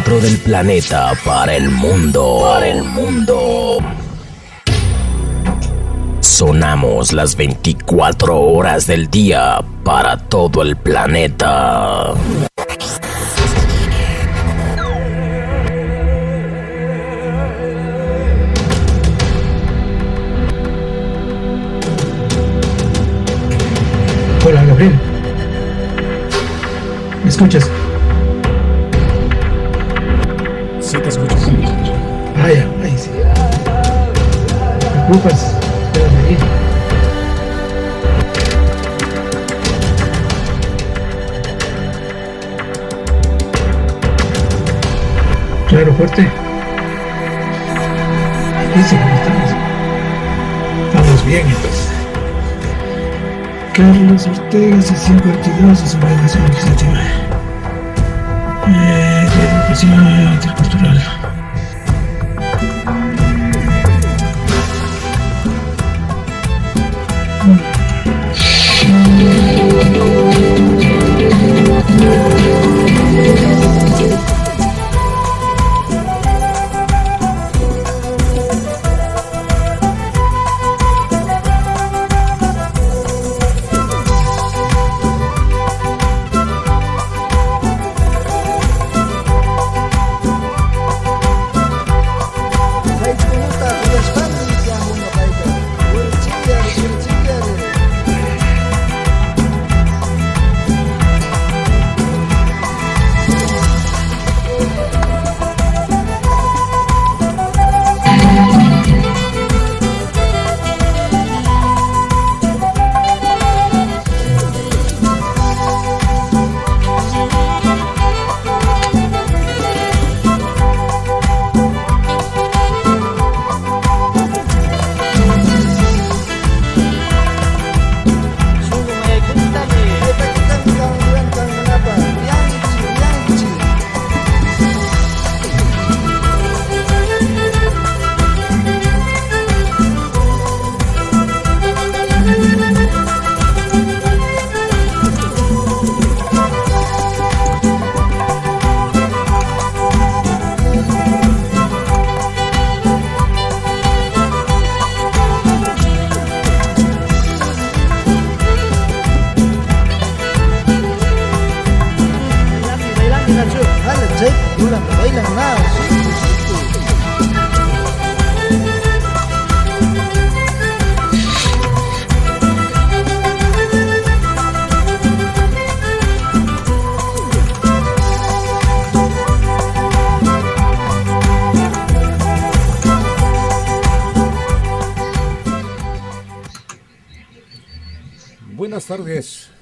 centro del planeta para el mundo. Sonamos las 24 horas del día para todo el planeta. Hola, Gabriel. ¿Me escuchas? Sí, te escucho. Ah, ya, ahí sí. ¿Me preocupas? Espérame ahí. Claro, fuerte. Dice cómo estamos. Estamos bien, entonces. Carlos Ortega, sesión 42 de su ordenación legislativa. De educación intercultural.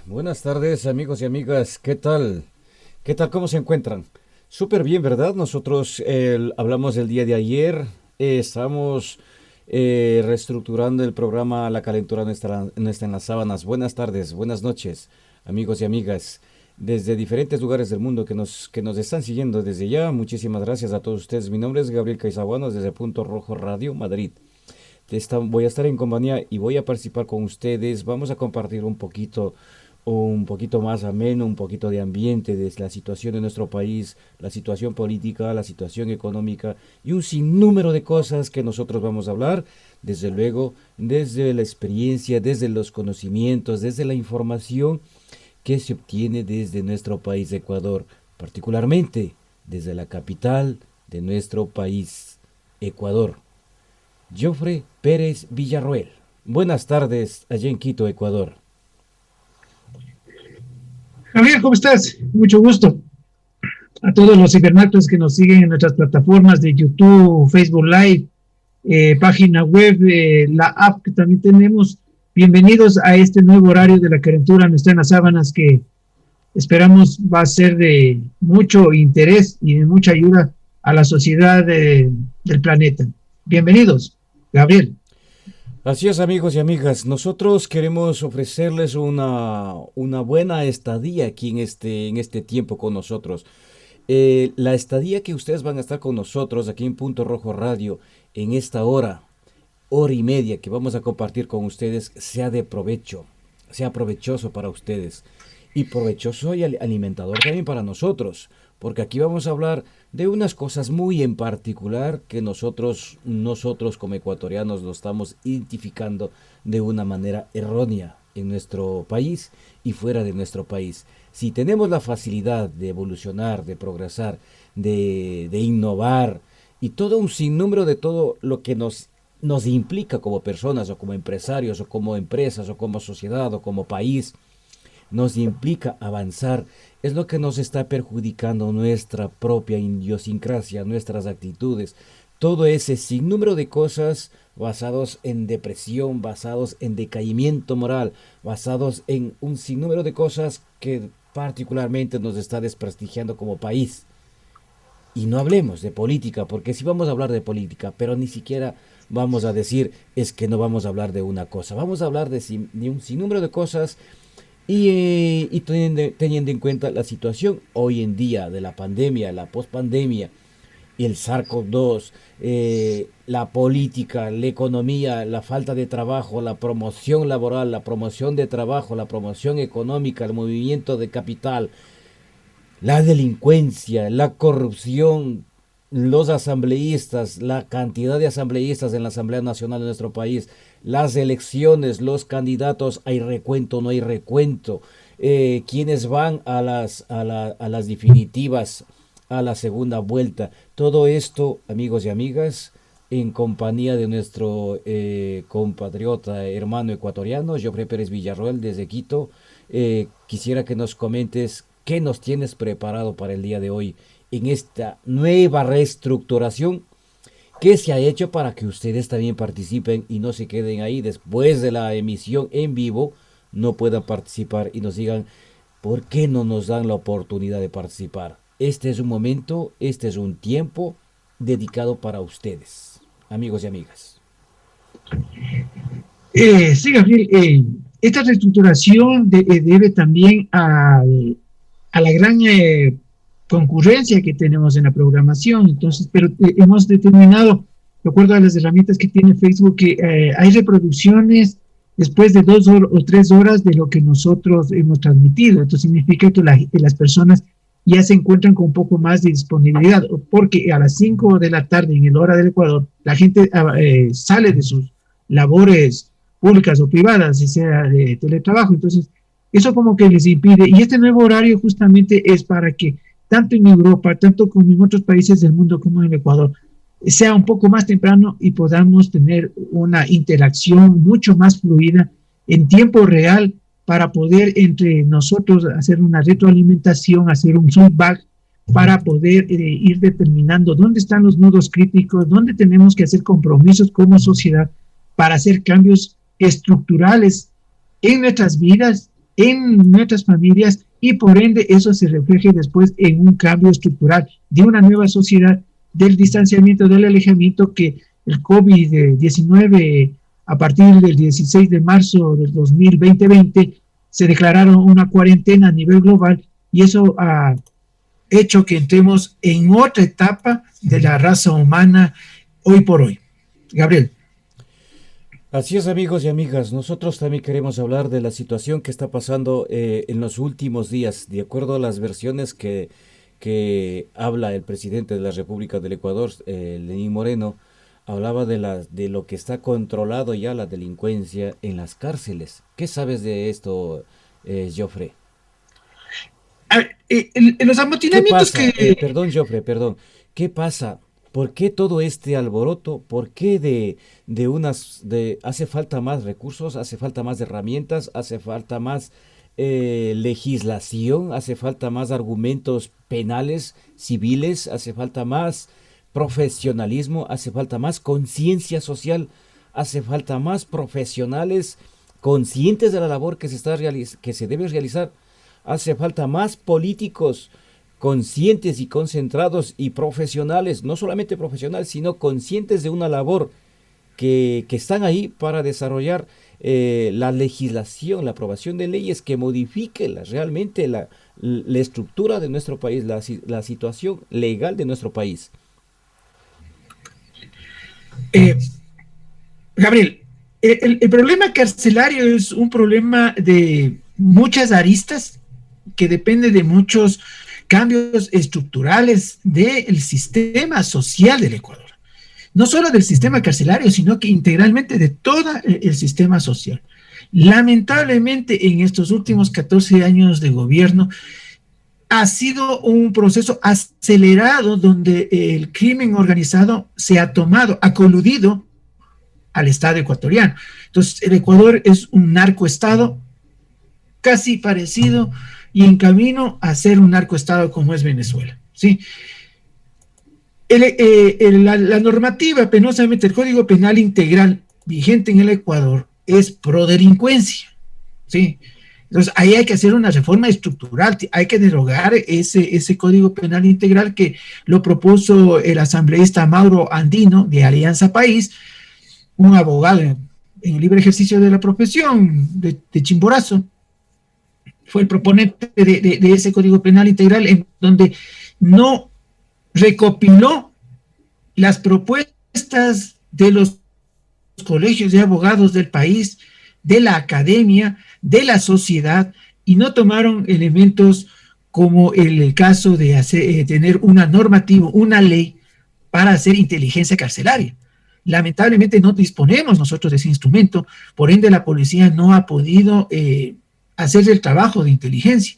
Buenas tardes amigos y amigas, ¿qué tal? ¿Cómo se encuentran? Súper bien, ¿verdad? Nosotros hablamos el día de ayer, estamos reestructurando el programa La Calentura no está en las sábanas. Buenas tardes, buenas noches, amigos y amigas, desde diferentes lugares del mundo que nos están siguiendo desde ya. Muchísimas gracias a todos ustedes. Mi nombre es Gabriel Caizaguanos desde Punto Rojo Radio, Madrid. Voy a estar en compañía y voy a participar con ustedes. Vamos a compartir un poquito más ameno, un poquito de ambiente de la situación de nuestro país, la situación política, la situación económica y un sinnúmero de cosas que nosotros vamos a hablar, desde luego, desde la experiencia, desde los conocimientos, desde la información que se obtiene desde nuestro país, Ecuador, particularmente desde la capital de nuestro país, Ecuador. Jofre Pérez Villarroel. Buenas tardes allá en Quito, Ecuador. Javier, ¿cómo estás? Mucho gusto. A todos los cibernautas que nos siguen en nuestras plataformas de YouTube, Facebook Live, página web, la app que también tenemos. Bienvenidos a este nuevo horario de La Calentura no está en las sábanas, que esperamos va a ser de mucho interés y de mucha ayuda a la sociedad del planeta. Bienvenidos, Gabriel. Así es, amigos y amigas, nosotros queremos ofrecerles una buena estadía aquí en este tiempo con nosotros. La estadía que ustedes van a estar con nosotros aquí en Punto Rojo Radio en esta hora y media que vamos a compartir con ustedes sea de provecho, sea provechoso para ustedes y provechoso y alimentador también para nosotros, porque aquí vamos a hablar de unas cosas muy en particular que nosotros como ecuatorianos lo estamos identificando de una manera errónea en nuestro país y fuera de nuestro país. Si tenemos la facilidad de evolucionar, de progresar, de innovar y todo un sinnúmero de todo lo que nos implica como personas o como empresarios o como empresas o como sociedad o como país, nos implica avanzar, es lo que nos está perjudicando nuestra propia idiosincrasia, nuestras actitudes, todo ese sinnúmero de cosas basados en depresión, basados en decaimiento moral, basados en un sinnúmero de cosas que particularmente nos está desprestigiando como país. Y no hablemos de política, porque sí vamos a hablar de política, pero ni siquiera vamos a decir es que no vamos a hablar de una cosa, vamos a hablar de un sinnúmero de cosas y teniendo en cuenta la situación hoy en día de la pandemia, la pospandemia y el SARS-CoV-2, la política, la economía, la falta de trabajo, la promoción laboral, la promoción de trabajo, la promoción económica, el movimiento de capital, la delincuencia, la corrupción, los asambleístas, la cantidad de asambleístas en la Asamblea Nacional de nuestro país, las elecciones, los candidatos, hay recuento, no hay recuento, quienes van a las definitivas, a la segunda vuelta. Todo esto, amigos y amigas, en compañía de nuestro compatriota, hermano ecuatoriano, Joffre Pérez Villarroel, desde Quito. Quisiera que nos comentes qué nos tienes preparado para el día de hoy en esta nueva reestructuración que se ha hecho para que ustedes también participen y no se queden ahí después de la emisión en vivo, no puedan participar y nos digan por qué no nos dan la oportunidad de participar. Este es un momento, este es un tiempo dedicado para ustedes, amigos y amigas. Sí, Gabriel, esta reestructuración debe también a la gran concurrencia que tenemos en la programación. Entonces, pero hemos determinado, de acuerdo a las herramientas que tiene Facebook, que hay reproducciones después de 2 o 3 horas de lo que nosotros hemos transmitido. Esto significa que las personas ya se encuentran con un poco más de disponibilidad, porque a las 5 de la tarde en el hora del Ecuador, la gente sale de sus labores públicas o privadas, sea de teletrabajo. Entonces, eso como que les impide, y este nuevo horario justamente es para que tanto en Europa, tanto como en otros países del mundo como en el Ecuador, sea un poco más temprano y podamos tener una interacción mucho más fluida en tiempo real para poder entre nosotros hacer una retroalimentación, hacer un feedback para poder ir determinando dónde están los nudos críticos, dónde tenemos que hacer compromisos como sociedad para hacer cambios estructurales en nuestras vidas, en nuestras familias, y por ende eso se refleje después en un cambio estructural de una nueva sociedad, del distanciamiento, del alejamiento que el COVID-19 a partir del 16 de marzo del 2020 se declararon una cuarentena a nivel global, y eso ha hecho que entremos en otra etapa de la raza humana hoy por hoy. Gabriel. Así es, amigos y amigas, nosotros también queremos hablar de la situación que está pasando en los últimos días, de acuerdo a las versiones que habla el presidente de la República del Ecuador, Lenín Moreno. Hablaba de lo que está controlado ya la delincuencia en las cárceles. ¿Qué sabes de esto, Joffre? Los amotinamientos que... Perdón, Joffre, perdón. ¿Qué pasa? ¿Por qué todo este alboroto? ¿Por qué hace falta más recursos, hace falta más herramientas, hace falta más legislación, hace falta más argumentos penales, civiles, hace falta más profesionalismo, hace falta más conciencia social, hace falta más profesionales conscientes de la labor que se debe realizar, hace falta más políticos conscientes y concentrados y profesionales, no solamente profesionales, sino conscientes de una labor que están ahí para desarrollar la legislación, la aprobación de leyes que modifique realmente la estructura de nuestro país, la situación legal de nuestro país. Gabriel, el problema carcelario es un problema de muchas aristas que depende de muchos cambios estructurales del sistema social del Ecuador. No solo del sistema carcelario, sino que integralmente de todo el sistema social. Lamentablemente, en estos últimos 14 años de gobierno, ha sido un proceso acelerado donde el crimen organizado se ha coludido al Estado ecuatoriano. Entonces, el Ecuador es un narcoestado casi parecido y en camino a ser un narcoestado como es Venezuela, ¿sí? La normativa, penosamente, el Código Penal Integral vigente en el Ecuador es prodelincuencia, ¿sí? Entonces, ahí hay que hacer una reforma estructural, hay que derogar ese Código Penal Integral que lo propuso el asambleísta Mauro Andino de Alianza País, un abogado en el libre ejercicio de la profesión de Chimborazo. Fue el proponente de ese Código Penal Integral, en donde no recopiló las propuestas de los colegios de abogados del país, de la academia, de la sociedad, y no tomaron elementos como el caso de tener una normativa, una ley para hacer inteligencia carcelaria. Lamentablemente no disponemos nosotros de ese instrumento, por ende la policía no ha podido hacer el trabajo de inteligencia.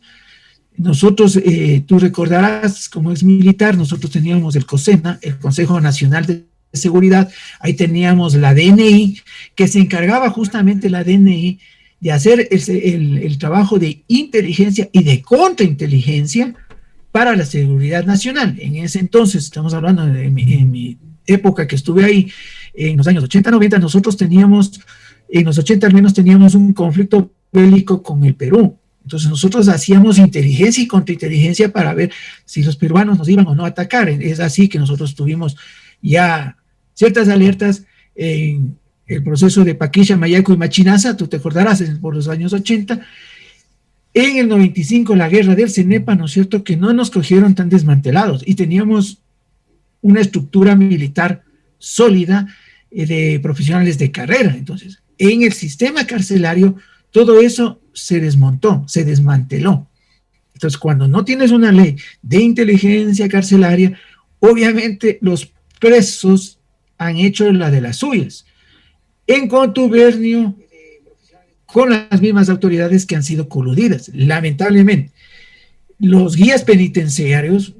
Nosotros, tú recordarás, como ex militar, nosotros teníamos el COSENA, el Consejo Nacional de Seguridad, ahí teníamos la DNI, que se encargaba justamente la DNI de hacer el trabajo de inteligencia y de contrainteligencia para la seguridad nacional. En ese entonces, estamos hablando de en mi época que estuve ahí, en los años 80, 90, nosotros teníamos, en los 80 al menos teníamos un conflicto bélico con el Perú. Entonces nosotros hacíamos inteligencia y contrainteligencia para ver si los peruanos nos iban o no a atacar. Es así que nosotros tuvimos ya ciertas alertas en el proceso de Paquilla, Mayaco y Machinaza, tú te acordarás, por los años 80. En el 95, la guerra del CENEPA, ¿no es cierto?, que no nos cogieron tan desmantelados y teníamos una estructura militar sólida de profesionales de carrera. Entonces, en el sistema carcelario, todo eso se desmontó, se desmanteló. Entonces, cuando no tienes una ley de inteligencia carcelaria, obviamente los presos han hecho la de las suyas, en contubernio con las mismas autoridades que han sido coludidas. Lamentablemente, los guías penitenciarios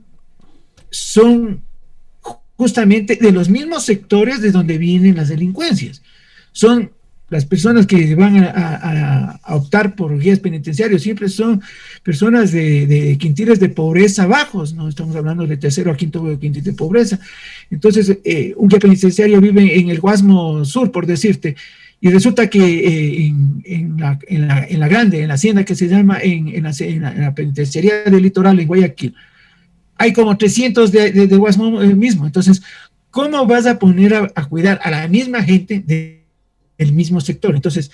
son justamente de los mismos sectores de donde vienen las delincuencias. Son las personas que van a optar por guías penitenciarios, siempre son personas de quintiles de pobreza bajos, no estamos hablando de tercero a quinto quintil de pobreza. Entonces, un guía penitenciario vive en el Guasmo Sur, por decirte, y resulta que en la grande, en la hacienda que se llama, en la penitenciaría del litoral, en Guayaquil, hay como 300 de Guasmo mismo. Entonces, ¿cómo vas a poner a cuidar a la misma gente del mismo sector? Entonces,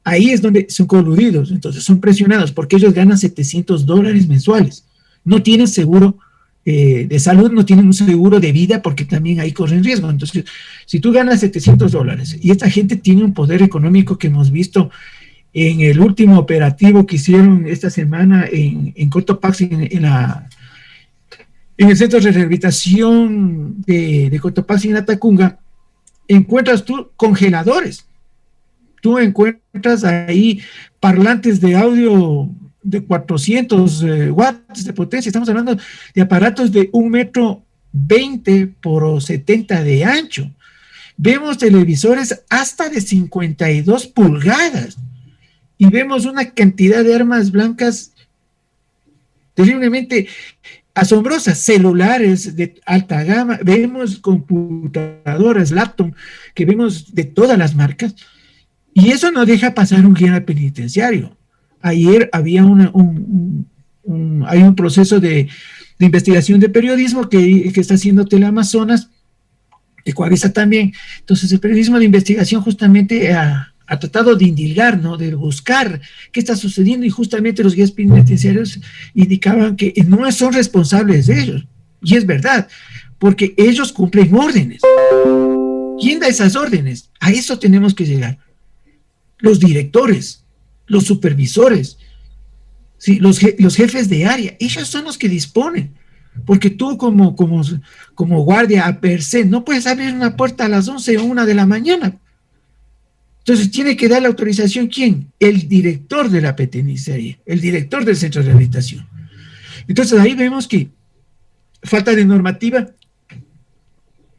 ahí es donde son coludidos, entonces son presionados, porque ellos ganan $700 mensuales. No tienen seguro de salud, no tienen un seguro de vida, porque también ahí corren riesgo. Entonces, si tú ganas $700 y esta gente tiene un poder económico que hemos visto en el último operativo que hicieron esta semana en Cotopaxi, en el centro de rehabilitación de Cotopaxi, en Atacunga, encuentras tú congeladores. Tú encuentras ahí parlantes de audio de 400 watts de potencia. Estamos hablando de aparatos de 1,20 m por 70 de ancho. Vemos televisores hasta de 52 pulgadas y vemos una cantidad de armas blancas terriblemente asombrosas, celulares de alta gama, vemos computadoras, laptop, que vemos de todas las marcas, y eso no deja pasar un guía penitenciario. Ayer había hay un proceso de investigación de periodismo que está haciendo Teleamazonas, de Coavisa también. Entonces, el periodismo de investigación justamente ha tratado de indilgar, ¿no?, de buscar qué está sucediendo, y justamente los guías penitenciarios indicaban que no son responsables de ellos, y es verdad, porque ellos cumplen órdenes. ¿Quién da esas órdenes? A eso tenemos que llegar. Los directores, los supervisores. ¿sí? Los jefes de área, ellos son los que disponen, porque tú como guardia a per se no puedes abrir una puerta a las 11 o 1 de la mañana. Entonces tiene que dar la autorización, ¿quién? El director de la penitenciaría, el director del centro de rehabilitación. Entonces ahí vemos que falta de normativa.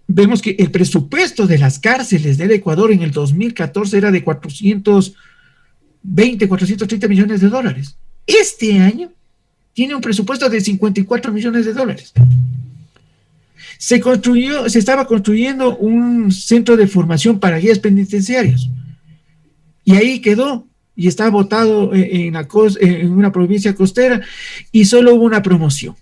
Vemos que el presupuesto de las cárceles del Ecuador en el 2014 era de 430 millones de dólares. Este año tiene un presupuesto de 54 millones de dólares. Se estaba construyendo un centro de formación para guías penitenciarios. Y ahí quedó, y está botado en una provincia costera, y solo hubo una promoción.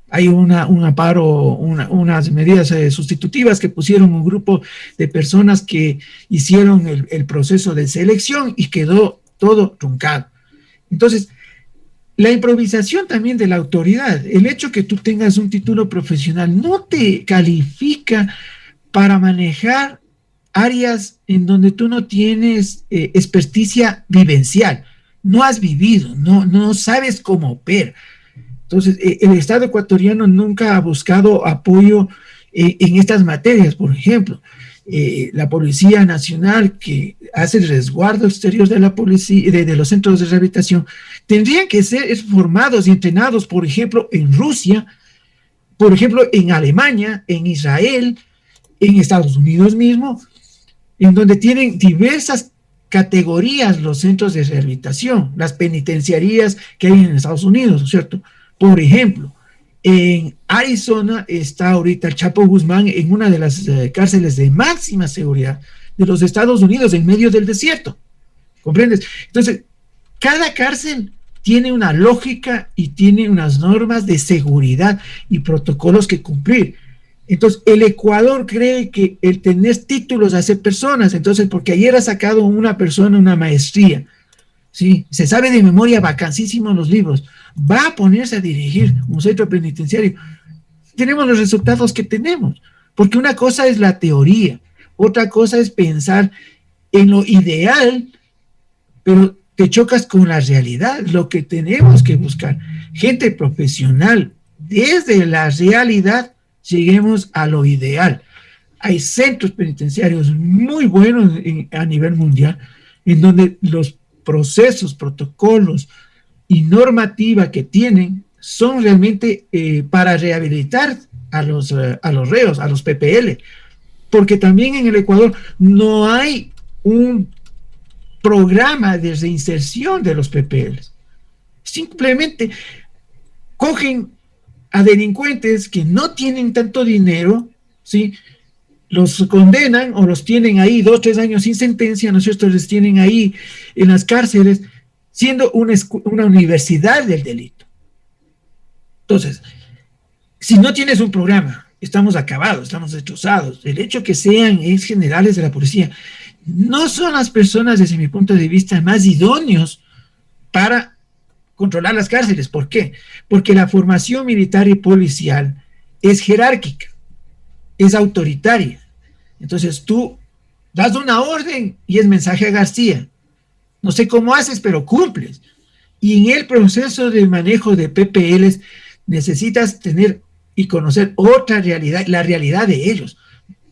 Hay un amparo, unas medidas sustitutivas que pusieron un grupo de personas que hicieron el proceso de selección y quedó todo truncado. Entonces, la improvisación también de la autoridad, el hecho que tú tengas un título profesional no te califica para manejar áreas en donde tú no tienes experticia vivencial, no has vivido, no sabes cómo opera. Entonces, el Estado ecuatoriano nunca ha buscado apoyo en estas materias. Por ejemplo, la Policía Nacional, que hace el resguardo exterior de la policía, de los centros de rehabilitación, tendrían que ser formados y entrenados, por ejemplo, en Rusia, por ejemplo, en Alemania, en Israel, en Estados Unidos mismo, en donde tienen diversas categorías los centros de rehabilitación, las penitenciarías que hay en Estados Unidos, ¿no es cierto? Por ejemplo, en Arizona está ahorita el Chapo Guzmán en una de las cárceles de máxima seguridad de los Estados Unidos, en medio del desierto. ¿Comprendes? Entonces, cada cárcel tiene una lógica y tiene unas normas de seguridad y protocolos que cumplir. Entonces, el Ecuador cree que el tener títulos hace personas. Entonces, porque ayer ha sacado una persona una maestría, ¿sí? Se sabe de memoria vacancísimo los libros, va a ponerse a dirigir un centro penitenciario. Tenemos los resultados que tenemos, porque una cosa es la teoría, otra cosa es pensar en lo ideal, pero te chocas con la realidad. Lo que tenemos que buscar, gente profesional, desde la realidad lleguemos a lo ideal. Hay centros penitenciarios muy buenos a nivel mundial, en donde los procesos, protocolos y normativa que tienen son realmente para rehabilitar a los reos, a los PPL, porque también en el Ecuador no hay un programa de reinserción de los PPL. Simplemente cogen a delincuentes que no tienen tanto dinero, ¿sí? Los condenan o los tienen ahí 2, 3 años sin sentencia, ¿no es cierto? Les tienen ahí en las cárceles, siendo una universidad del delito. Entonces, si no tienes un programa, estamos acabados, estamos destrozados. El hecho que sean ex generales de la policía no son las personas, desde mi punto de vista, más idóneos para controlar las cárceles. ¿Por qué? Porque la formación militar y policial es jerárquica, es autoritaria. Entonces tú das una orden y es mensaje a García. No sé cómo haces, pero cumples. Y en el proceso de manejo de PPLs necesitas tener y conocer otra realidad, la realidad de ellos.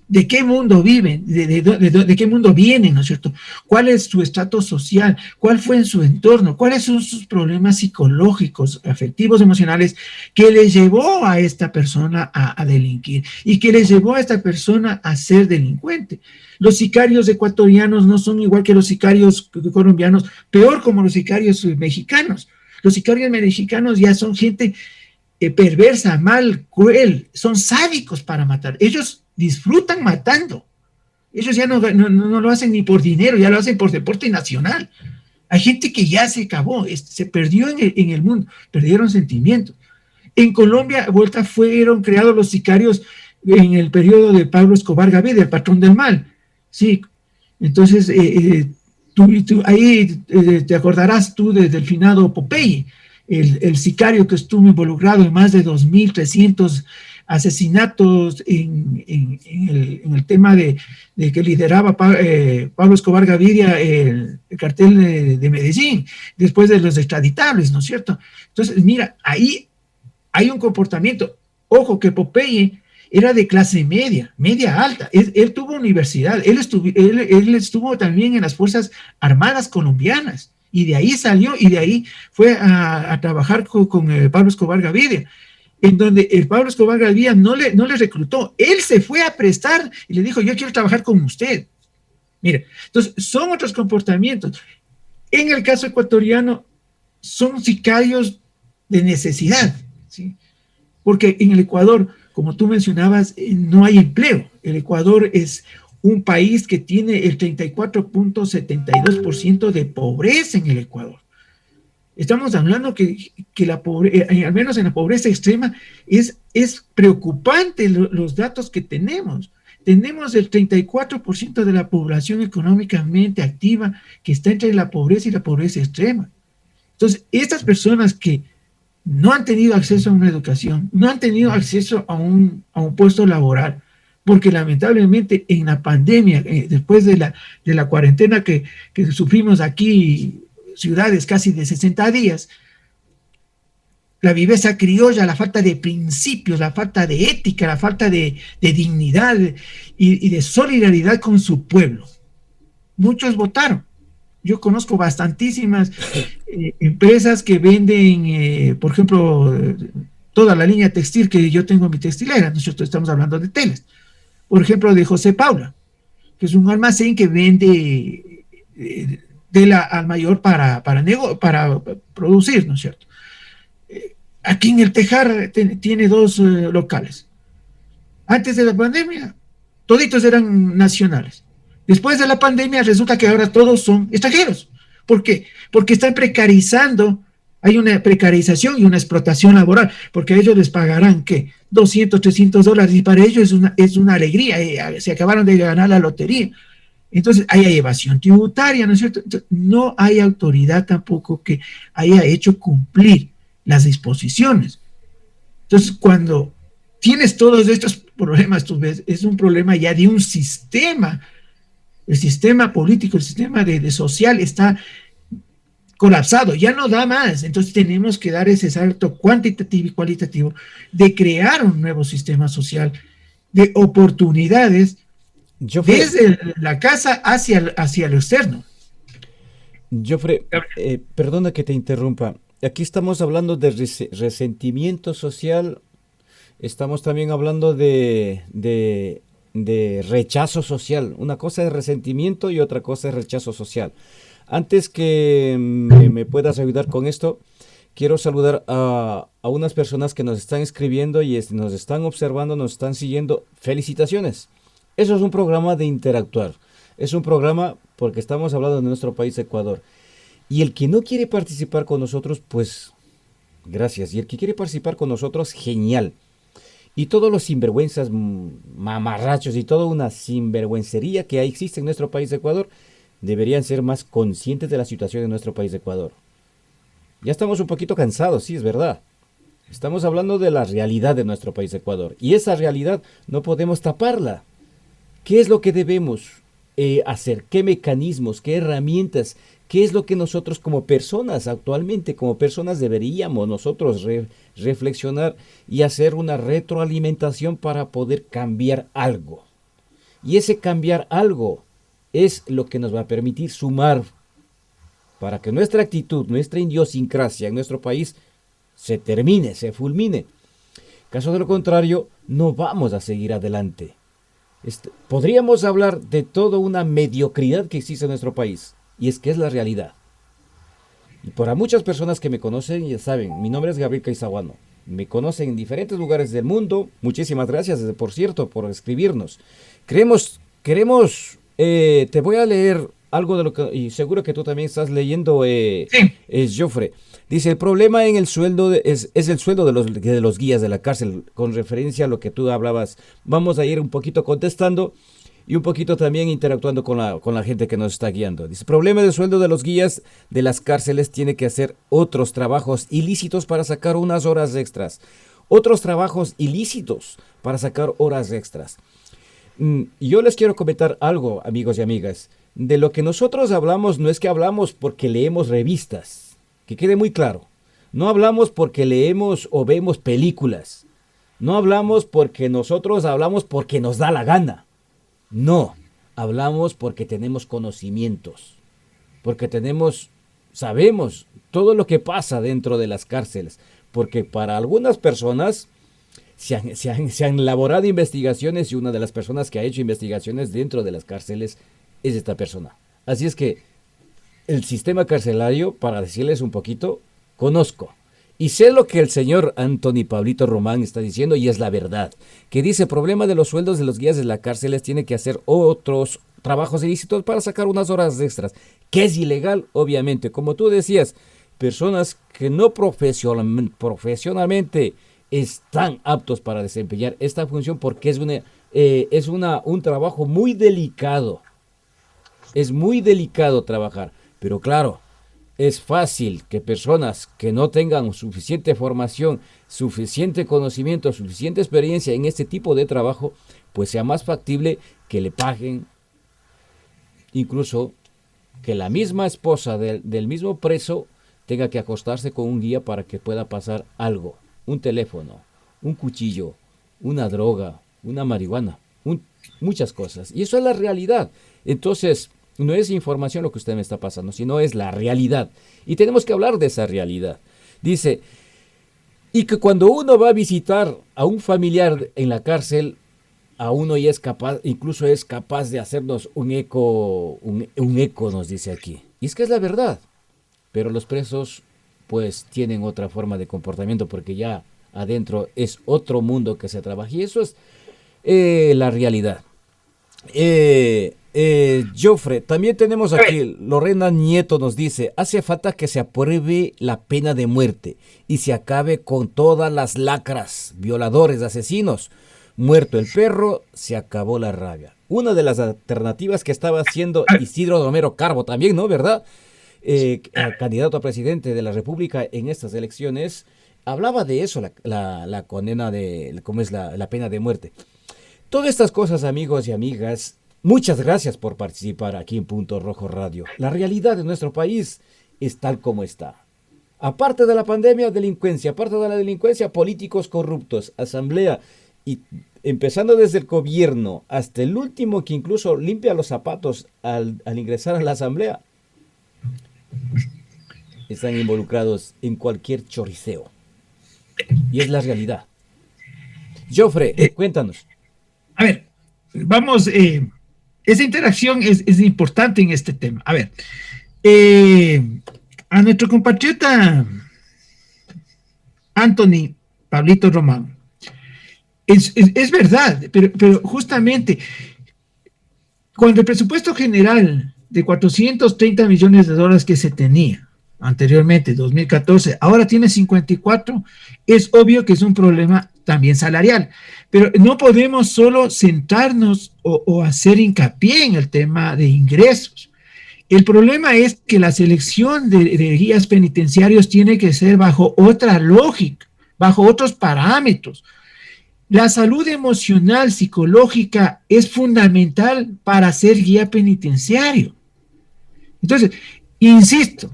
¿De qué mundo viven? ¿De qué mundo vienen, ¿no es cierto? ¿Cuál es su estatus social? ¿Cuál fue en su entorno? ¿Cuáles son sus problemas psicológicos, afectivos, emocionales que le llevó a esta persona a delinquir y que le llevó a esta persona a ser delincuente? Los sicarios ecuatorianos no son igual que los sicarios colombianos, peor como los sicarios mexicanos. Los sicarios mexicanos ya son gente perversa, mal, cruel, son sádicos para matar. Ellos disfrutan matando. Ellos ya no lo hacen ni por dinero, ya lo hacen por deporte nacional. Hay gente que ya se acabó, se perdió en el mundo, perdieron sentimientos. En Colombia, fueron creados los sicarios en el periodo de Pablo Escobar Gaviria, el patrón del mal. Sí, entonces ahí te acordarás tú del finado Popeye, el sicario que estuvo involucrado en más de 2.300 asesinatos en el tema de que lideraba Pablo Escobar Gaviria el cartel de Medellín, después de los extraditables, ¿no es cierto? Entonces, mira, ahí hay un comportamiento. Ojo, que Popeye era de clase media, media alta. Él tuvo universidad, él estuvo también en las Fuerzas Armadas colombianas, y de ahí salió, y de ahí fue a trabajar con Pablo Escobar Gaviria, en donde el Pablo Escobar Gaviria no le reclutó, él se fue a prestar y le dijo, yo quiero trabajar con usted. Mira, entonces son otros comportamientos. En el caso ecuatoriano, son sicarios de necesidad, ¿sí? Porque en el Ecuador, como tú mencionabas, no hay empleo. El Ecuador es un país que tiene el 34.72% de pobreza en el Ecuador. Estamos hablando que la pobreza, al menos en la pobreza extrema, es preocupante los datos que tenemos. Tenemos el 34% de la población económicamente activa que está entre la pobreza y la pobreza extrema. Entonces, estas personas que no han tenido acceso a una educación, no han tenido acceso a un puesto laboral, porque lamentablemente en la pandemia, después de la cuarentena que sufrimos aquí, ciudades casi de 60 días, la viveza criolla, la falta de principios, la falta de ética, la falta de dignidad y de solidaridad con su pueblo. Muchos votaron. Yo conozco bastantísimas empresas que venden, por ejemplo, toda la línea textil que yo tengo en mi textilera. Nosotros estamos hablando de telas. Por ejemplo, de José Paula, que es un almacén que vende tela al mayor para producir, ¿no es cierto? Aquí en el Tejar tiene 2 locales. Antes de la pandemia, toditos eran nacionales. Después de la pandemia resulta que ahora todos son extranjeros. ¿Por qué? Porque están precarizando, hay una precarización y una explotación laboral, porque a ellos les pagarán, ¿qué? $200, $300, y para ellos es una alegría, se acabaron de ganar la lotería. Entonces hay evasión tributaria, ¿no es cierto? Entonces, no hay autoridad tampoco que haya hecho cumplir las disposiciones. Entonces, cuando tienes todos estos problemas, tú ves, es un problema ya de un sistema. El sistema político, el sistema de social está colapsado, ya no da más. Entonces tenemos que dar ese salto cuantitativo y cualitativo de crear un nuevo sistema social de oportunidades desde la casa hacia lo externo. Jofre, perdona que te interrumpa. Aquí estamos hablando de resentimiento social, estamos también hablando de rechazo social. Una cosa es resentimiento y otra cosa es rechazo social. Antes que me puedas ayudar con esto, quiero saludar a unas personas que nos están escribiendo y nos están observando, nos están siguiendo. Felicitaciones. Eso es un programa de interactuar. Es un programa porque estamos hablando de nuestro país, Ecuador. Y el que no quiere participar con nosotros, pues gracias. Y el que quiere participar con nosotros, genial. Y todos los sinvergüenzas, mamarrachos y toda una sinvergüencería que existe en nuestro país, Ecuador, deberían ser más conscientes de la situación de nuestro país, Ecuador. Ya estamos un poquito cansados, sí, es verdad. Estamos hablando de la realidad de nuestro país, Ecuador. Y esa realidad no podemos taparla. ¿Qué es lo que debemos hacer? ¿Qué mecanismos? ¿Qué herramientas? ¿Qué es lo que nosotros como personas actualmente, como personas deberíamos nosotros reflexionar y hacer una retroalimentación para poder cambiar algo? Y ese cambiar algo es lo que nos va a permitir sumar para que nuestra actitud, nuestra idiosincrasia en nuestro país se termine, se fulmine. Caso de lo contrario, no vamos a seguir adelante. Podríamos hablar de toda una mediocridad que existe en nuestro país, y es que es la realidad. Y para muchas personas que me conocen, ya saben, mi nombre es Gabriel Caizahuano. Me conocen en diferentes lugares del mundo. Muchísimas gracias, por cierto, por escribirnos. Te voy a leer algo de lo que, y seguro que tú también estás leyendo, Jofre. Dice, el problema en el sueldo es el sueldo de los guías de la cárcel, con referencia a lo que tú hablabas. Vamos a ir un poquito contestando y un poquito también interactuando con la gente que nos está guiando. Dice, el problema del sueldo de los guías de las cárceles tiene que hacer otros trabajos ilícitos para sacar unas horas extras. otros trabajos ilícitos para sacar horas extras. Yo les quiero comentar algo, amigos y amigas. De lo que nosotros hablamos no es que hablamos porque leemos revistas, que quede muy claro. No hablamos porque leemos o vemos películas. No hablamos porque nosotros hablamos porque nos da la gana. No, hablamos porque tenemos conocimientos, porque sabemos todo lo que pasa dentro de las cárceles, porque para algunas personas se han elaborado investigaciones y una de las personas que ha hecho investigaciones dentro de las cárceles es esta persona. Así es que el sistema carcelario, para decirles un poquito, conozco. Y sé lo que el señor Anthony Pablito Román está diciendo y es la verdad. Que dice, problema de los sueldos de los guías de las cárceles, tiene que hacer otros trabajos ilícitos para sacar unas horas extras. Que es ilegal, obviamente. Como tú decías, personas que no profesionalmente están aptos para desempeñar esta función porque es un trabajo muy delicado. Es muy delicado trabajar. Pero claro, es fácil que personas que no tengan suficiente formación, suficiente conocimiento, suficiente experiencia en este tipo de trabajo, pues sea más factible que le paguen, incluso que la misma esposa del mismo preso tenga que acostarse con un guía para que pueda pasar algo, un teléfono, un cuchillo, una droga, una marihuana, muchas cosas. Y eso es la realidad. Entonces, no es información lo que usted me está pasando, sino es la realidad. Y tenemos que hablar de esa realidad. Dice, y que cuando uno va a visitar a un familiar en la cárcel, a uno ya es capaz, incluso es capaz de hacernos un eco, nos dice aquí. Y es que es la verdad. Pero los presos, pues, tienen otra forma de comportamiento porque ya adentro es otro mundo que se trabaja. Y eso es la realidad. Joffre, también tenemos aquí, Lorena Nieto nos dice, hace falta que se apruebe la pena de muerte y se acabe con todas las lacras, violadores, asesinos. Muerto el perro, se acabó la rabia. Una de las alternativas que estaba haciendo Isidro Romero Carbo también, ¿no? ¿Verdad? Candidato a presidente de la República en estas elecciones, hablaba de eso, la condena de, ¿cómo es la pena de muerte? Todas estas cosas, amigos y amigas, muchas gracias por participar aquí en Punto Rojo Radio. La realidad de nuestro país es tal como está. Aparte de la pandemia, delincuencia. Aparte de la delincuencia, políticos corruptos, asamblea. Y empezando desde el gobierno hasta el último que incluso limpia los zapatos al ingresar a la asamblea, están involucrados en cualquier choriceo. Y es la realidad. Joffre, cuéntanos. A ver, vamos, esa interacción es importante en este tema. A ver, a nuestro compatriota Anthony Pablito Román, es verdad, pero justamente cuando el presupuesto general de 430 millones de dólares que se tenía anteriormente, 2014, ahora tiene 54, es obvio que es un problema también salarial, pero no podemos solo centrarnos o hacer hincapié en el tema de ingresos. El problema es que la selección de guías penitenciarios tiene que ser bajo otra lógica, bajo otros parámetros. La salud emocional, psicológica es fundamental para ser guía penitenciario. Entonces, insisto,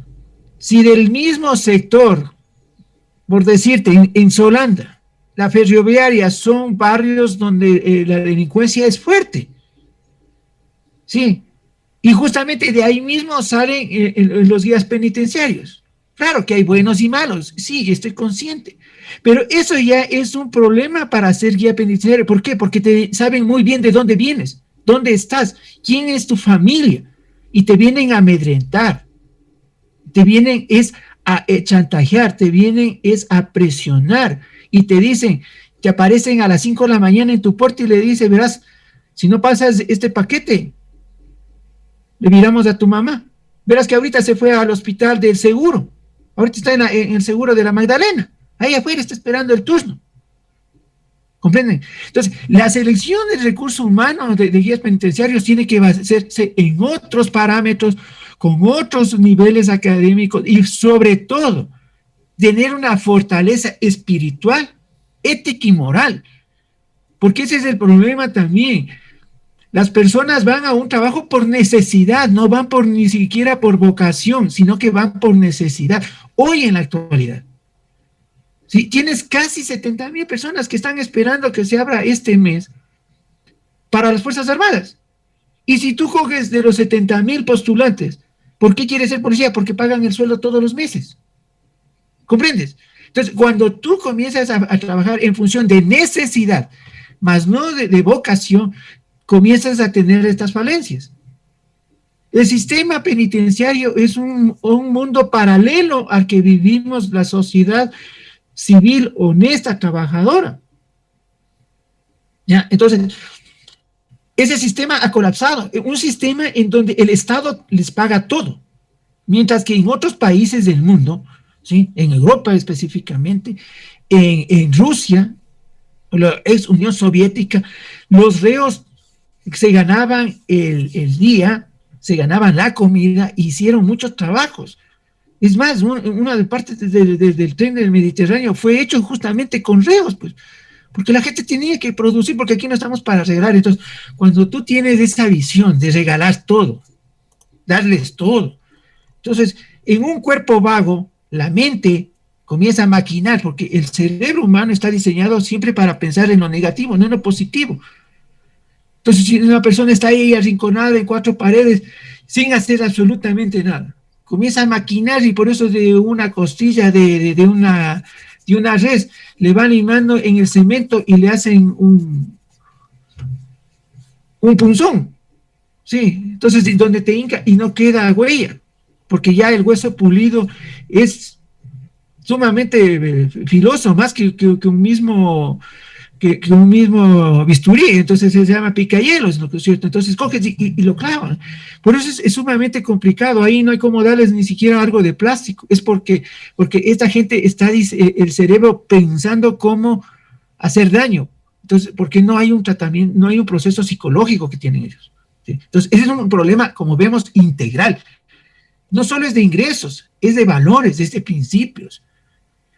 si del mismo sector, por decirte, en Solanda, la ferroviaria son barrios donde la delincuencia es fuerte, sí, y justamente de ahí mismo salen los guías penitenciarios. Claro que hay buenos y malos, sí, estoy consciente, pero eso ya es un problema para ser guía penitenciario. ¿Por qué? Porque saben muy bien de dónde vienes, dónde estás, quién es tu familia, y te vienen a amedrentar, te vienen a chantajear, te vienen a presionar, y te dicen, te aparecen a las 5 de la mañana en tu puerta y le dicen, verás, si no pasas este paquete, le miramos a tu mamá. Verás que ahorita se fue al hospital del seguro, ahorita está en el seguro de la Magdalena, ahí afuera está esperando el turno. ¿Comprenden? Entonces, la selección del recurso humano de guías penitenciarios tiene que hacerse en otros parámetros, con otros niveles académicos y sobre todo, tener una fortaleza espiritual ética y moral, porque ese es el problema también. Las personas van a un trabajo por necesidad, no van por ni siquiera por vocación, sino que van por necesidad. Hoy en la actualidad, ¿sí? Tienes casi 70,000 personas que están esperando que se abra este mes para las Fuerzas Armadas. Y si tú coges de los 70,000 postulantes, ¿por qué quieres ser policía? Porque pagan el sueldo todos los meses. ¿Comprendes? Entonces, cuando tú comienzas a trabajar en función de necesidad, más no de vocación, comienzas a tener estas falencias. El sistema penitenciario es un mundo paralelo al que vivimos la sociedad civil, honesta, trabajadora. ¿Ya? Entonces, ese sistema ha colapsado, un sistema en donde el Estado les paga todo, mientras que en otros países del mundo, ¿sí? En Europa específicamente, en Rusia, la ex Unión Soviética, los reos se ganaban el día, se ganaban la comida, hicieron muchos trabajos. Es más, una de partes del tren del Mediterráneo fue hecho justamente con reos, pues, porque la gente tenía que producir, porque aquí no estamos para regalar. Entonces, cuando tú tienes esa visión de regalar todo, darles todo, entonces, en un cuerpo vago, la mente comienza a maquinar, porque el cerebro humano está diseñado siempre para pensar en lo negativo, no en lo positivo. Entonces, si una persona está ahí arrinconada en cuatro paredes, sin hacer absolutamente nada, comienza a maquinar, y por eso de una costilla de una res le van limando en el cemento y le hacen un punzón, ¿sí? Entonces, donde te hinca y no queda huella, porque ya el hueso pulido es sumamente filoso, más que un mismo bisturí. Entonces se llama picahielos, ¿no es cierto? Entonces coges y lo clavan. Por eso es sumamente complicado. Ahí no hay como darles ni siquiera algo de plástico. Es porque esta gente está, el cerebro, pensando cómo hacer daño. Entonces, porque no hay un tratamiento, no hay un proceso psicológico que tienen ellos, ¿sí? Entonces, ese es un problema, como vemos, integral. No solo es de ingresos, es de valores, es de principios.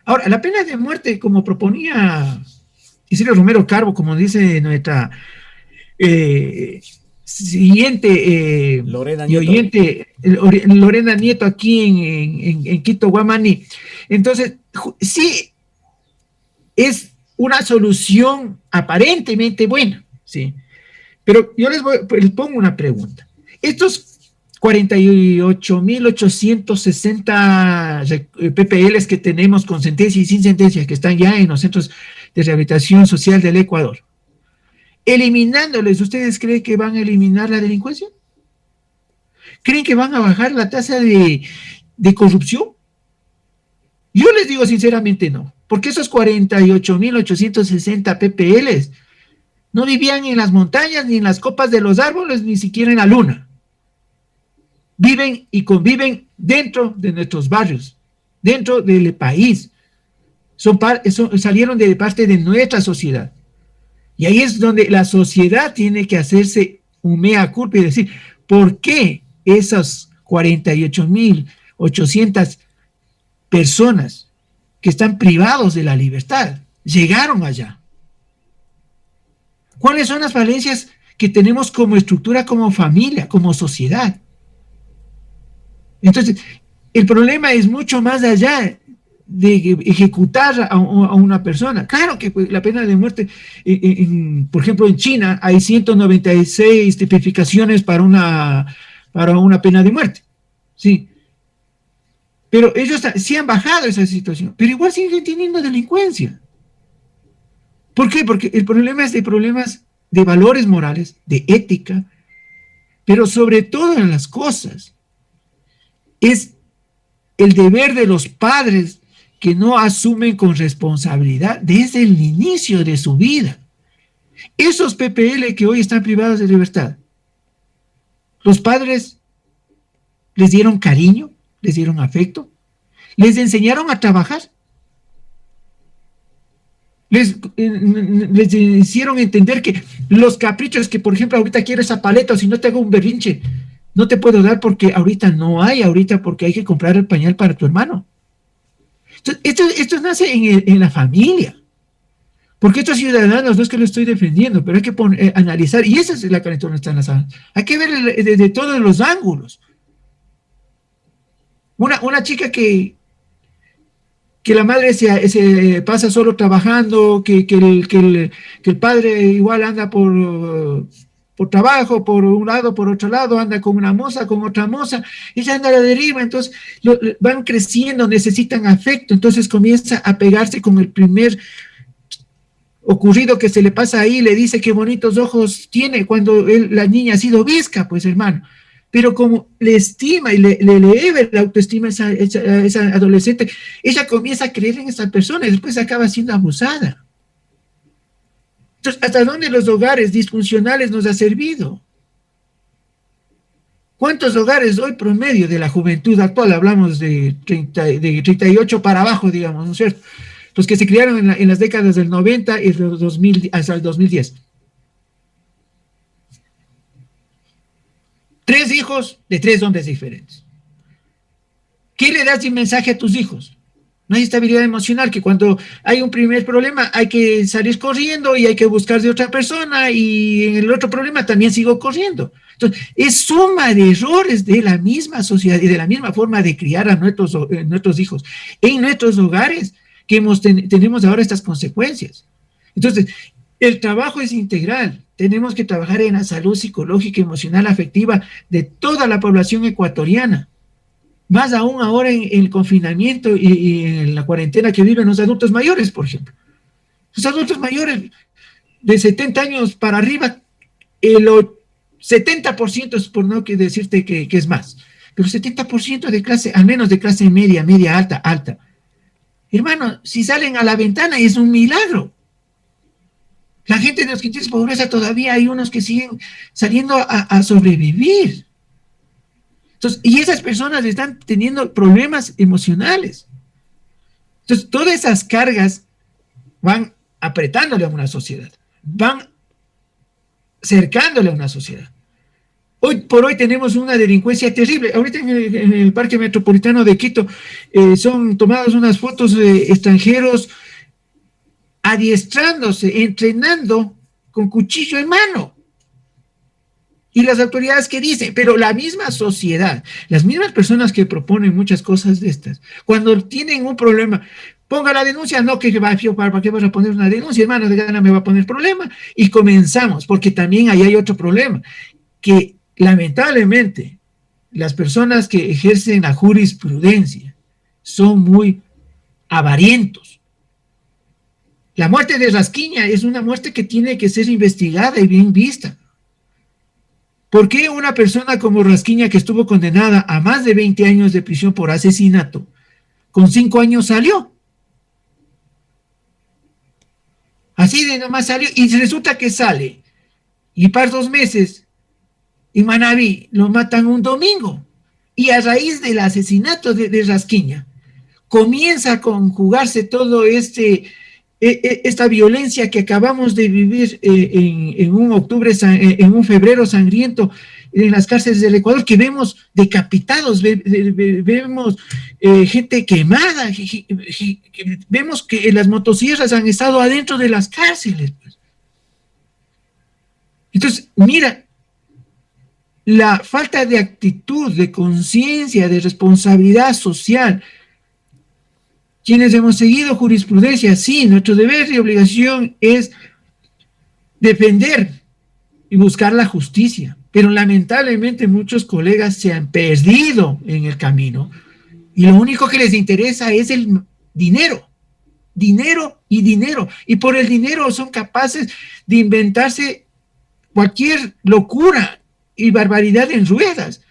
Ahora, la pena de muerte, como proponía Isidro Romero Carbo, como dice nuestra siguiente Lorena y Nieto. oyente, Lorena Nieto, aquí en Quito, Guamaní. Entonces, sí, es una solución aparentemente buena, ¿sí? Pero yo les pongo una pregunta. Estos 48,860 PPLs que tenemos con sentencia y sin sentencia, que están ya en los centros de rehabilitación social del Ecuador, eliminándoles, ¿ustedes creen que van a eliminar la delincuencia? ¿Creen que van a bajar la tasa de corrupción? Yo les digo sinceramente no, porque esos 48,860 PPLs no vivían en las montañas, ni en las copas de los árboles, ni siquiera en la luna. Viven y conviven dentro de nuestros barrios, dentro del país. Salieron de parte de nuestra sociedad. Y ahí es donde la sociedad tiene que hacerse un mea culpa y decir, ¿por qué esas 48,800 personas que están privados de la libertad llegaron allá? ¿Cuáles son las falencias que tenemos como estructura, como familia, como sociedad? Entonces, el problema es mucho más allá de ejecutar a una persona. Claro que pues, la pena de muerte, por ejemplo, en China hay 196 tipificaciones para una pena de muerte, ¿sí? Pero ellos sí han bajado esa situación, pero igual siguen teniendo delincuencia. ¿Por qué? Porque el problema es de problemas de valores morales, de ética, pero sobre todo en las cosas es el deber de los padres que no asumen con responsabilidad desde el inicio de su vida. Esos PPL que hoy están privados de libertad, los padres les dieron cariño, les dieron afecto, les enseñaron a trabajar, les hicieron entender que los caprichos, que por ejemplo ahorita quiero esa paleta, o si no te hago un berrinche, no te puedo dar porque ahorita no hay, ahorita porque hay que comprar el pañal para tu hermano. Entonces, esto nace en la familia. Porque estos ciudadanos, no es que lo estoy defendiendo, pero hay que analizar, y esa es la calentura donde están las alas. Hay que ver desde todos los ángulos. Una chica que la madre se pasa solo trabajando, que el padre igual anda por trabajo, por un lado, por otro lado, anda con una moza, con otra moza, ella anda a la deriva, entonces van creciendo, necesitan afecto, entonces comienza a pegarse con el primer ocurrido que se le pasa ahí, le dice qué bonitos ojos tiene cuando la niña ha sido visca, pues hermano. Pero como le estima y le eleva la autoestima a esa adolescente, ella comienza a creer en esa persona y después acaba siendo abusada. Entonces, ¿hasta dónde los hogares disfuncionales nos ha servido? ¿Cuántos hogares hoy promedio de la juventud actual, hablamos de 38 para abajo, digamos, ¿no es cierto? Los que se criaron en las décadas del 90 y del 2000, hasta el 2010. 3 hijos de 3 hombres diferentes. ¿Qué le das de mensaje a tus hijos? No hay estabilidad emocional, que cuando hay un primer problema hay que salir corriendo y hay que buscar de otra persona, y en el otro problema también sigo corriendo. Entonces, es suma de errores de la misma sociedad y de la misma forma de criar a nuestros hijos en nuestros hogares que tenemos ahora estas consecuencias. Entonces, el trabajo es integral. Tenemos que trabajar en la salud psicológica, emocional, afectiva de toda la población ecuatoriana. Más aún ahora en el confinamiento y en la cuarentena que viven los adultos mayores, por ejemplo. Los adultos mayores de 70 años para arriba, el 70%, es por no decirte que es más, pero 70% de clase, al menos de clase media, media alta, alta. Hermano, si salen a la ventana es un milagro. La gente de los que tienen pobreza, todavía hay unos que siguen saliendo a sobrevivir. Entonces, y esas personas están teniendo problemas emocionales. Entonces, todas esas cargas van apretándole a una sociedad, van cercándole a una sociedad. Hoy por hoy tenemos una delincuencia terrible. Ahorita en el Parque Metropolitano de Quito son tomadas unas fotos de extranjeros adiestrándose, entrenando con cuchillo en mano. Y las autoridades que dicen, pero la misma sociedad, las mismas personas que proponen muchas cosas de estas, cuando tienen un problema, ponga la denuncia, no que va, ¿para qué vas a poner una denuncia? Hermano, de gana me va a poner problema. Y comenzamos, porque también ahí hay otro problema, que lamentablemente las personas que ejercen la jurisprudencia son muy avarientos. La muerte de Rasquiña es una muerte que tiene que ser investigada y bien vista. ¿Por qué una persona como Rasquiña, que estuvo condenada a más de 20 años de prisión por asesinato, con 5 años salió? Así de nomás salió, y resulta que sale, y para 2 meses, en Manabí, lo matan un domingo, y a raíz del asesinato de Rasquiña, comienza a conjugarse todo esta violencia que acabamos de vivir en un febrero sangriento en las cárceles del Ecuador, que vemos decapitados, vemos gente quemada, vemos que las motosierras han estado adentro de las cárceles. Pues. Entonces, mira, la falta de actitud, de conciencia, de responsabilidad social. Quienes hemos seguido jurisprudencia, sí, nuestro deber y obligación es defender y buscar la justicia, pero lamentablemente muchos colegas se han perdido en el camino y lo único que les interesa es el dinero, dinero y dinero, y por el dinero son capaces de inventarse cualquier locura y barbaridad en ruedas.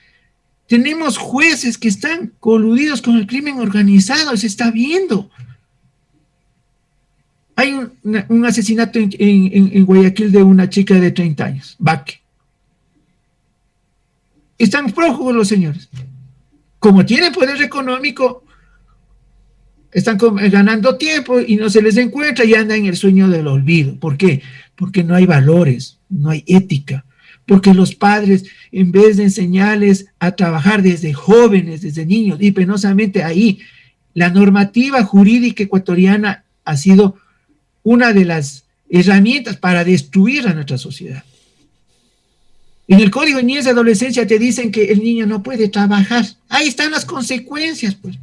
Tenemos jueces que están coludidos con el crimen organizado, se está viendo. Hay un asesinato en Guayaquil de una chica de 30 años, Baque. Están prófugos los señores. Como tienen poder económico, están ganando tiempo y no se les encuentra y andan en el sueño del olvido. ¿Por qué? Porque no hay valores, no hay ética. Porque los padres, en vez de enseñarles a trabajar desde jóvenes, desde niños, y penosamente ahí, la normativa jurídica ecuatoriana ha sido una de las herramientas para destruir a nuestra sociedad. En el Código de Niñez y Adolescencia te dicen que el niño no puede trabajar. Ahí están las consecuencias, pues.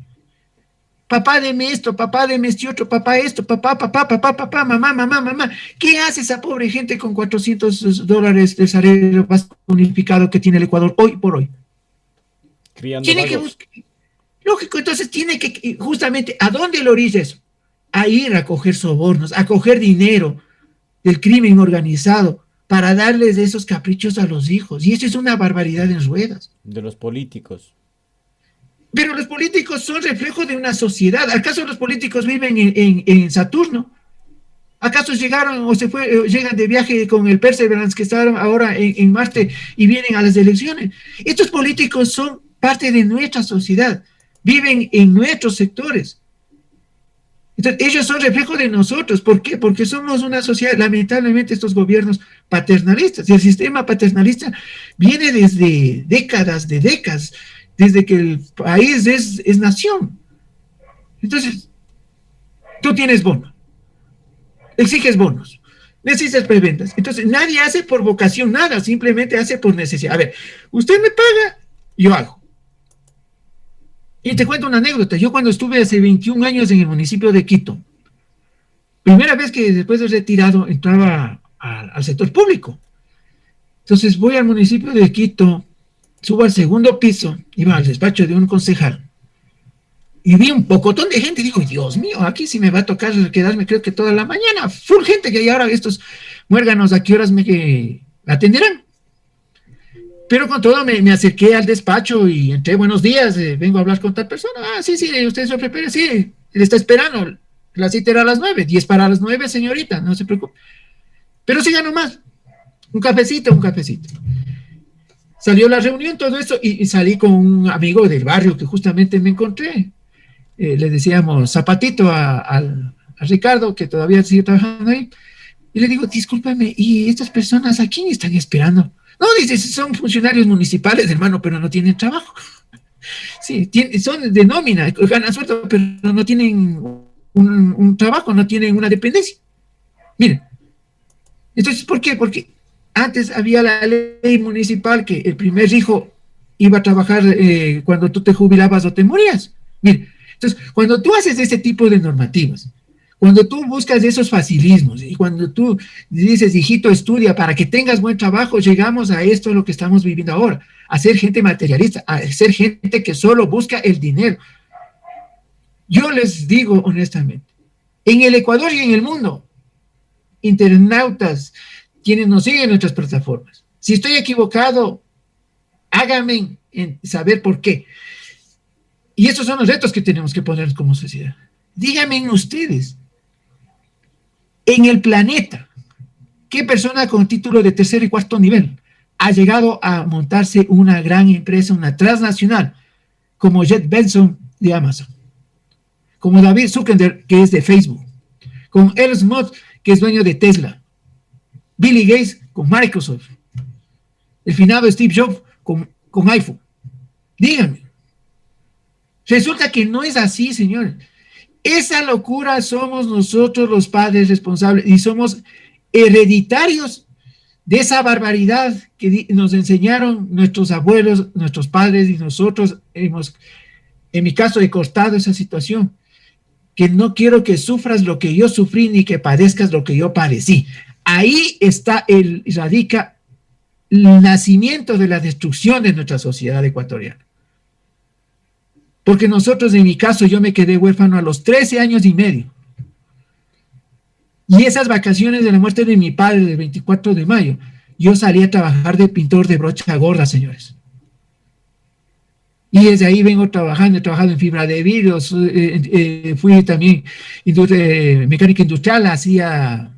Papá deme esto, papá deme este otro, papá esto, papá, mamá. ¿Qué hace esa pobre gente con $400 de salario básico unificado que tiene el Ecuador hoy por hoy? Criando Tiene que vagos. buscar, lógico, entonces tiene que, justamente, ¿a dónde lo orilla eso? A ir a coger sobornos, a coger dinero del crimen organizado para darles esos caprichos a los hijos. Y eso es una barbaridad en ruedas. De los políticos. Pero los políticos son reflejo de una sociedad. ¿Acaso los políticos viven en Saturno? ¿Acaso llegaron o llegan de viaje con el Perseverance que está ahora en Marte y vienen a las elecciones? Estos políticos son parte de nuestra sociedad, viven en nuestros sectores. Entonces, ellos son reflejo de nosotros. ¿Por qué? Porque somos una sociedad, lamentablemente, estos gobiernos paternalistas. Y el sistema paternalista viene desde décadas, desde que el país es nación. Entonces, tú tienes bono, exiges bonos, necesitas preventas. Entonces, nadie hace por vocación nada, simplemente hace por necesidad. A ver, usted me paga, yo hago. Y te cuento una anécdota. Yo cuando estuve hace 21 años en el municipio de Quito, primera vez que después de retirado entraba al sector público. Entonces voy al municipio de Quito, subo al segundo piso, iba al despacho de un concejal, y vi un pocotón de gente, y digo, Dios mío, aquí sí me va a tocar quedarme creo que toda la mañana, full gente, que ahora estos muérganos a qué horas me atenderán. Pero con todo me acerqué al despacho y entré, buenos días, vengo a hablar con tal persona. Ah, sí, usted es Sofre Pérez, sí, él está esperando, la cita era a las 9, 10 para las 9, señorita, no se preocupe. Pero siga nomás, un cafecito. Salió la reunión, todo eso, y salí con un amigo del barrio que justamente me encontré. Le decíamos Zapatito a Ricardo, que todavía sigue trabajando ahí, y le digo, discúlpame, ¿y estas personas a quién están esperando? No, dice, son funcionarios municipales, hermano, pero no tienen trabajo. Sí, son de nómina, ganan sueldo, pero no tienen un trabajo, no tienen una dependencia. Miren, entonces, ¿por qué? Porque antes había la ley municipal que el primer hijo iba a trabajar cuando tú te jubilabas o te morías. Miren, entonces, cuando tú haces ese tipo de normativas, cuando tú buscas esos facilismos y cuando tú dices, hijito, estudia para que tengas buen trabajo, llegamos a esto, lo que estamos viviendo ahora, a ser gente materialista, a ser gente que solo busca el dinero. Yo les digo honestamente, en el Ecuador y en el mundo, internautas, quienes nos siguen en nuestras plataformas, si estoy equivocado, háganme saber por qué. Y esos son los retos que tenemos que poner como sociedad. Díganme ustedes, en el planeta, ¿qué persona con título de tercer y cuarto nivel ha llegado a montarse una gran empresa, una transnacional, como Jeff Bezos de Amazon, como David Zuckerberg, que es de Facebook, con Elon Musk, que es dueño de Tesla, Billy Gates con Microsoft, el finado Steve Jobs con iPhone? Díganme. Resulta que no es así, señores. Esa locura somos nosotros los padres responsables y somos hereditarios de esa barbaridad que nos enseñaron nuestros abuelos, nuestros padres, y nosotros hemos, en mi caso, he cortado esa situación. Que no quiero que sufras lo que yo sufrí ni que padezcas lo que yo padecí. Ahí radica el nacimiento de la destrucción de nuestra sociedad ecuatoriana. Porque nosotros, en mi caso, yo me quedé huérfano a los 13 años y medio. Y esas vacaciones de la muerte de mi padre, del 24 de mayo, yo salí a trabajar de pintor de brocha gorda, señores. Y desde ahí vengo trabajando, he trabajado en fibra de vidrios, fui también mecánica industrial, hacía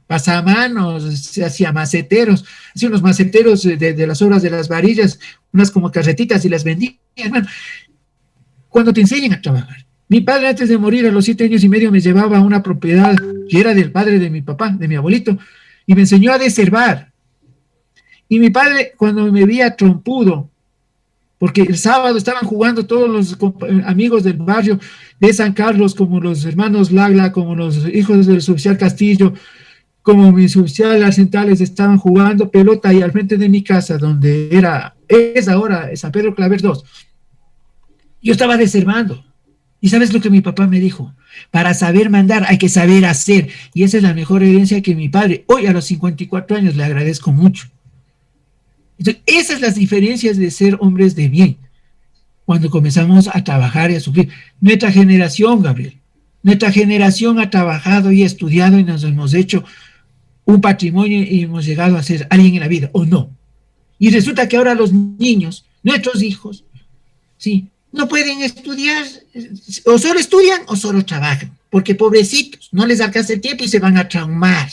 pasamanos, hacía maceteros, hacía unos maceteros de las obras de las varillas, unas como carretitas y las vendía, hermano. Cuando te enseñan a trabajar. Mi padre, antes de morir a los 7 años y medio, me llevaba a una propiedad que era del padre de mi papá, de mi abuelito, y me enseñó a desherbar. Y mi padre, cuando me veía trompudo, porque el sábado estaban jugando todos los amigos del barrio de San Carlos, como los hermanos Lagla, como los hijos del suboficial Castillo, como mi suboficial Arcentales, estaban jugando pelota ahí al frente de mi casa, donde es ahora San Pedro Claver 2. Yo estaba reservando. ¿Y sabes lo que mi papá me dijo? Para saber mandar hay que saber hacer. Y esa es la mejor herencia que mi padre, hoy a los 54 años, le agradezco mucho. Entonces, esas son las diferencias de ser hombres de bien, cuando comenzamos a trabajar y a sufrir. Nuestra generación, Gabriel, nuestra generación ha trabajado y estudiado y nos hemos hecho un patrimonio y hemos llegado a ser alguien en la vida, ¿o no? Y resulta que ahora los niños, nuestros hijos, sí, no pueden estudiar, o solo estudian o solo trabajan, porque pobrecitos, no les alcanza el tiempo y se van a traumar.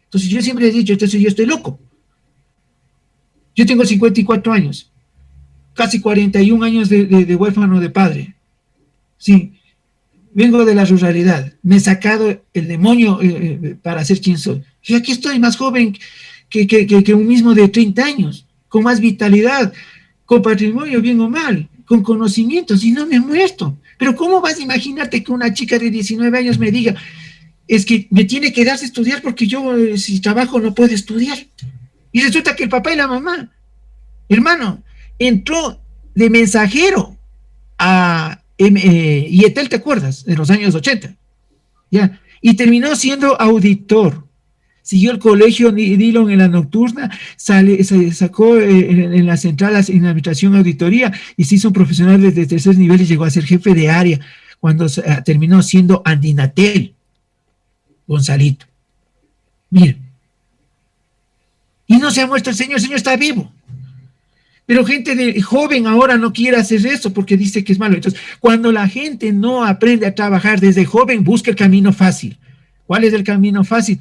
Entonces yo siempre he dicho, entonces yo estoy loco. Yo tengo 54 años, casi 41 años de huérfano de padre. Sí, vengo de la ruralidad, me he sacado el demonio para ser quien soy. Y aquí estoy más joven que un mismo de 30 años, con más vitalidad, con patrimonio, bien o mal, con conocimientos, y no me he muerto. Pero ¿cómo vas a imaginarte que una chica de 19 años me diga, es que me tiene que darse a estudiar porque yo si trabajo no puedo estudiar? Y resulta que el papá y la mamá, hermano, entró de mensajero a IETEL, ¿te acuerdas? De los años 80. ¿Ya? Y terminó siendo auditor. Siguió el colegio Dillon en la nocturna, se sacó en las centrales en la administración auditoría y se hizo un profesional desde tercer nivel y llegó a ser jefe de área cuando terminó siendo Andinatel, Gonzalito. Mira. Y no se ha muerto el señor está vivo. Pero gente joven ahora no quiere hacer eso porque dice que es malo. Entonces, cuando la gente no aprende a trabajar desde joven, busca el camino fácil. ¿Cuál es el camino fácil?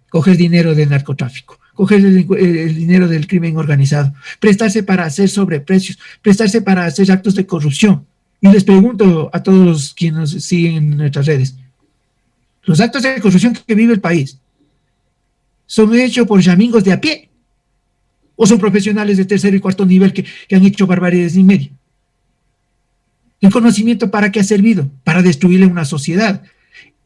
Coger dinero del narcotráfico, coger el dinero del crimen organizado, prestarse para hacer sobreprecios, prestarse para hacer actos de corrupción. Y les pregunto a todos los quienes nos siguen en nuestras redes, los actos de corrupción que vive el país, ¿son hechos por chamingos de a pie? ¿O son profesionales de tercer y cuarto nivel que han hecho barbaridades y media? ¿El conocimiento para qué ha servido? Para destruirle una sociedad.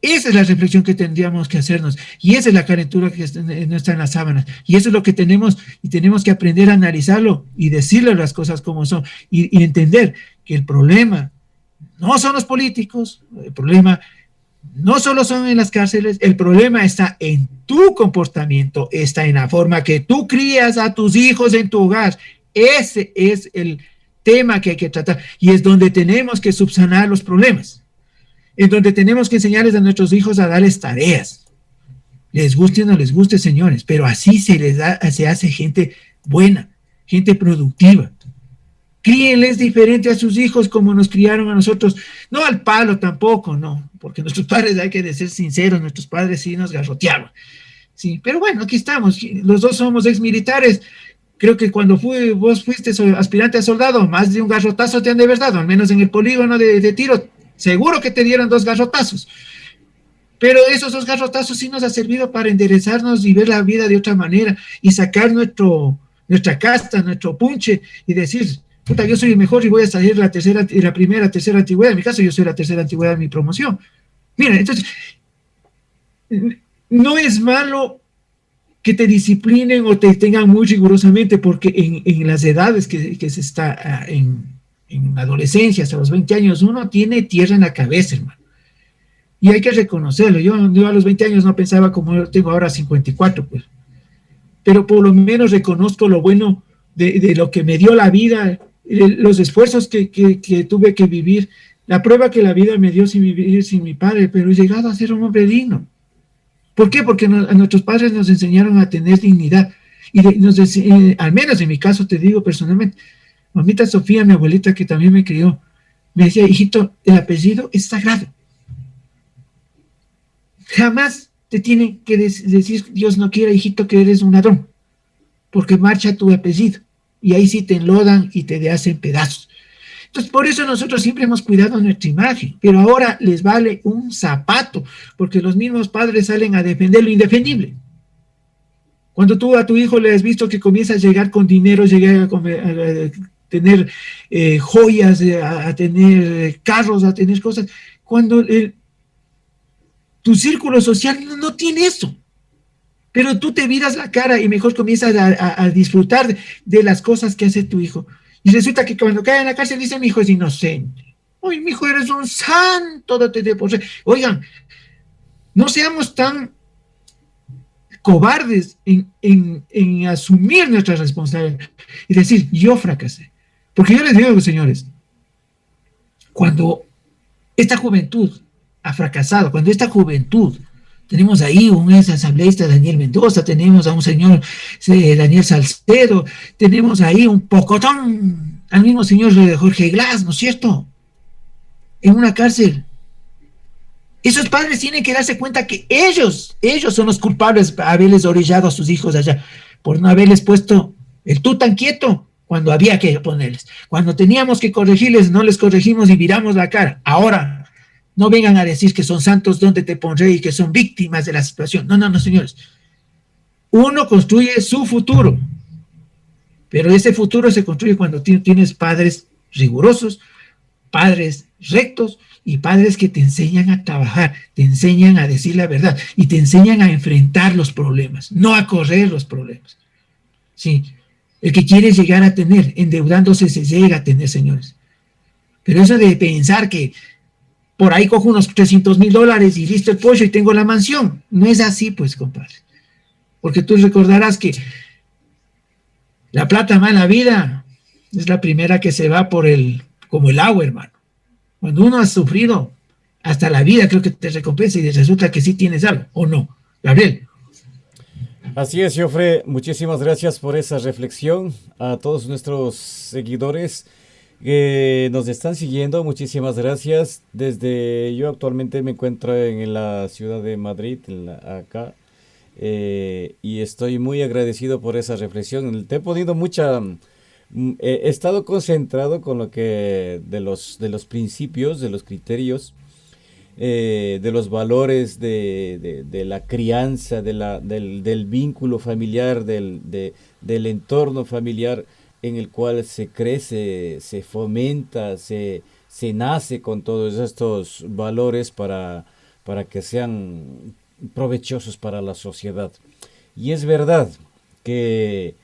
Esa es la reflexión que tendríamos que hacernos. Y esa es la calentura que no está en las sábanas. Y eso es lo que tenemos, y tenemos que aprender a analizarlo y decirle las cosas como son. Y entender que el problema no son los políticos, el problema no solo son en las cárceles, el problema está en tu comportamiento, está en la forma que tú crías a tus hijos en tu hogar. Ese es el tema que hay que tratar y es donde tenemos que subsanar los problemas, en donde tenemos que enseñarles a nuestros hijos a darles tareas, les guste o no les guste, señores, pero así se hace gente buena, gente productiva. Críenles diferente a sus hijos como nos criaron a nosotros, no al palo tampoco, no, porque nuestros padres, hay que ser sinceros, nuestros padres sí nos garroteaban, sí, pero bueno, aquí estamos, los dos somos exmilitares. Creo que cuando vos fuiste aspirante a soldado, más de un garrotazo te han de haber dado, al menos en el polígono de tiro, seguro que te dieron 2 garrotazos, pero esos 2 garrotazos sí nos ha servido para enderezarnos y ver la vida de otra manera y sacar nuestra casta, nuestro punche y decir, puta, yo soy el mejor y voy a salir la tercera antigüedad. En mi caso, yo soy la tercera antigüedad de mi promoción. Miren, entonces, no es malo que te disciplinen o te tengan muy rigurosamente, porque en las edades que se está en la adolescencia, hasta los 20 años, uno tiene tierra en la cabeza, hermano. Y hay que reconocerlo. Yo a los 20 años no pensaba como tengo ahora 54, pues. Pero por lo menos reconozco lo bueno de lo que me dio la vida, los esfuerzos que tuve que vivir, la prueba que la vida me dio sin vivir sin mi padre, pero he llegado a ser un hombre digno. ¿Por qué? Porque a nuestros padres nos enseñaron a tener dignidad. Y al menos en mi caso, te digo personalmente, mamita Sofía, mi abuelita que también me crió, me decía, hijito, el apellido es sagrado. Jamás te tiene que decir, Dios no quiera, hijito, que eres un ladrón, porque marcha tu apellido. Y ahí sí te enlodan y te hacen pedazos. Entonces, por eso nosotros siempre hemos cuidado nuestra imagen, pero ahora les vale un zapato, porque los mismos padres salen a defender lo indefendible. Cuando tú a tu hijo le has visto que comienza a llegar con dinero, tener joyas, a tener carros, a tener cosas, cuando tu círculo social no tiene eso. Pero tú te miras la cara y mejor comienzas a disfrutar de las cosas que hace tu hijo. Y resulta que cuando cae en la cárcel dice, mi hijo es inocente. Oye, mi hijo, eres un santo, date de por sí. Oigan, no seamos tan cobardes en asumir nuestra responsabilidad y decir, yo fracasé. Porque yo les digo, señores, cuando esta juventud ha fracasado, cuando esta juventud, tenemos ahí un ex asambleísta Daniel Mendoza, tenemos a un señor Daniel Salcedo, tenemos ahí un pocotón, al mismo señor Jorge Glass, ¿no es cierto? En una cárcel. Esos padres tienen que darse cuenta que ellos son los culpables de haberles orillado a sus hijos allá, por no haberles puesto el tú tan quieto cuando había que ponerles. Cuando teníamos que corregirles, no les corregimos y viramos la cara. Ahora, no vengan a decir que son santos donde te pondré y que son víctimas de la situación. No, no, no, señores. Uno construye su futuro, pero ese futuro se construye cuando tienes padres rigurosos, padres rectos y padres que te enseñan a trabajar, te enseñan a decir la verdad y te enseñan a enfrentar los problemas, no a correr los problemas. Sí, el que quiere llegar a tener, endeudándose se llega a tener, señores. Pero eso de pensar que por ahí cojo unos $300,000 y listo el pollo y tengo la mansión, no es así, pues, compadre. Porque tú recordarás que la plata mala vida es la primera que se va como el agua, hermano. Cuando uno ha sufrido, hasta la vida creo que te recompensa y resulta que sí tienes algo, ¿o no? Gabriel. Así es, Jofre, muchísimas gracias por esa reflexión. A todos nuestros seguidores que nos están siguiendo, muchísimas gracias. Yo actualmente me encuentro en la ciudad de Madrid, acá, y estoy muy agradecido por esa reflexión. Te he ponido he estado concentrado con lo que de los principios, de los criterios, de los valores de la crianza, del vínculo familiar, del entorno familiar en el cual se crece, se fomenta, se nace con todos estos valores para que sean provechosos para la sociedad. Y es verdad que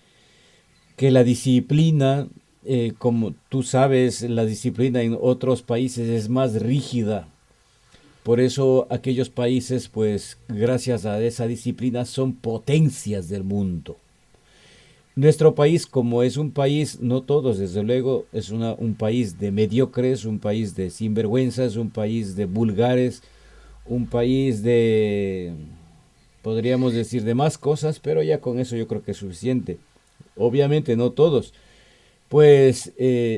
la disciplina, como tú sabes, la disciplina en otros países es más rígida. Por eso aquellos países, pues, gracias a esa disciplina, son potencias del mundo. Nuestro país, como es un país, no todos, desde luego, es un país de mediocres, un país de sinvergüenzas, un país de vulgares, un país podríamos decir, de más cosas, pero ya con eso yo creo que es suficiente. Obviamente no todos, pues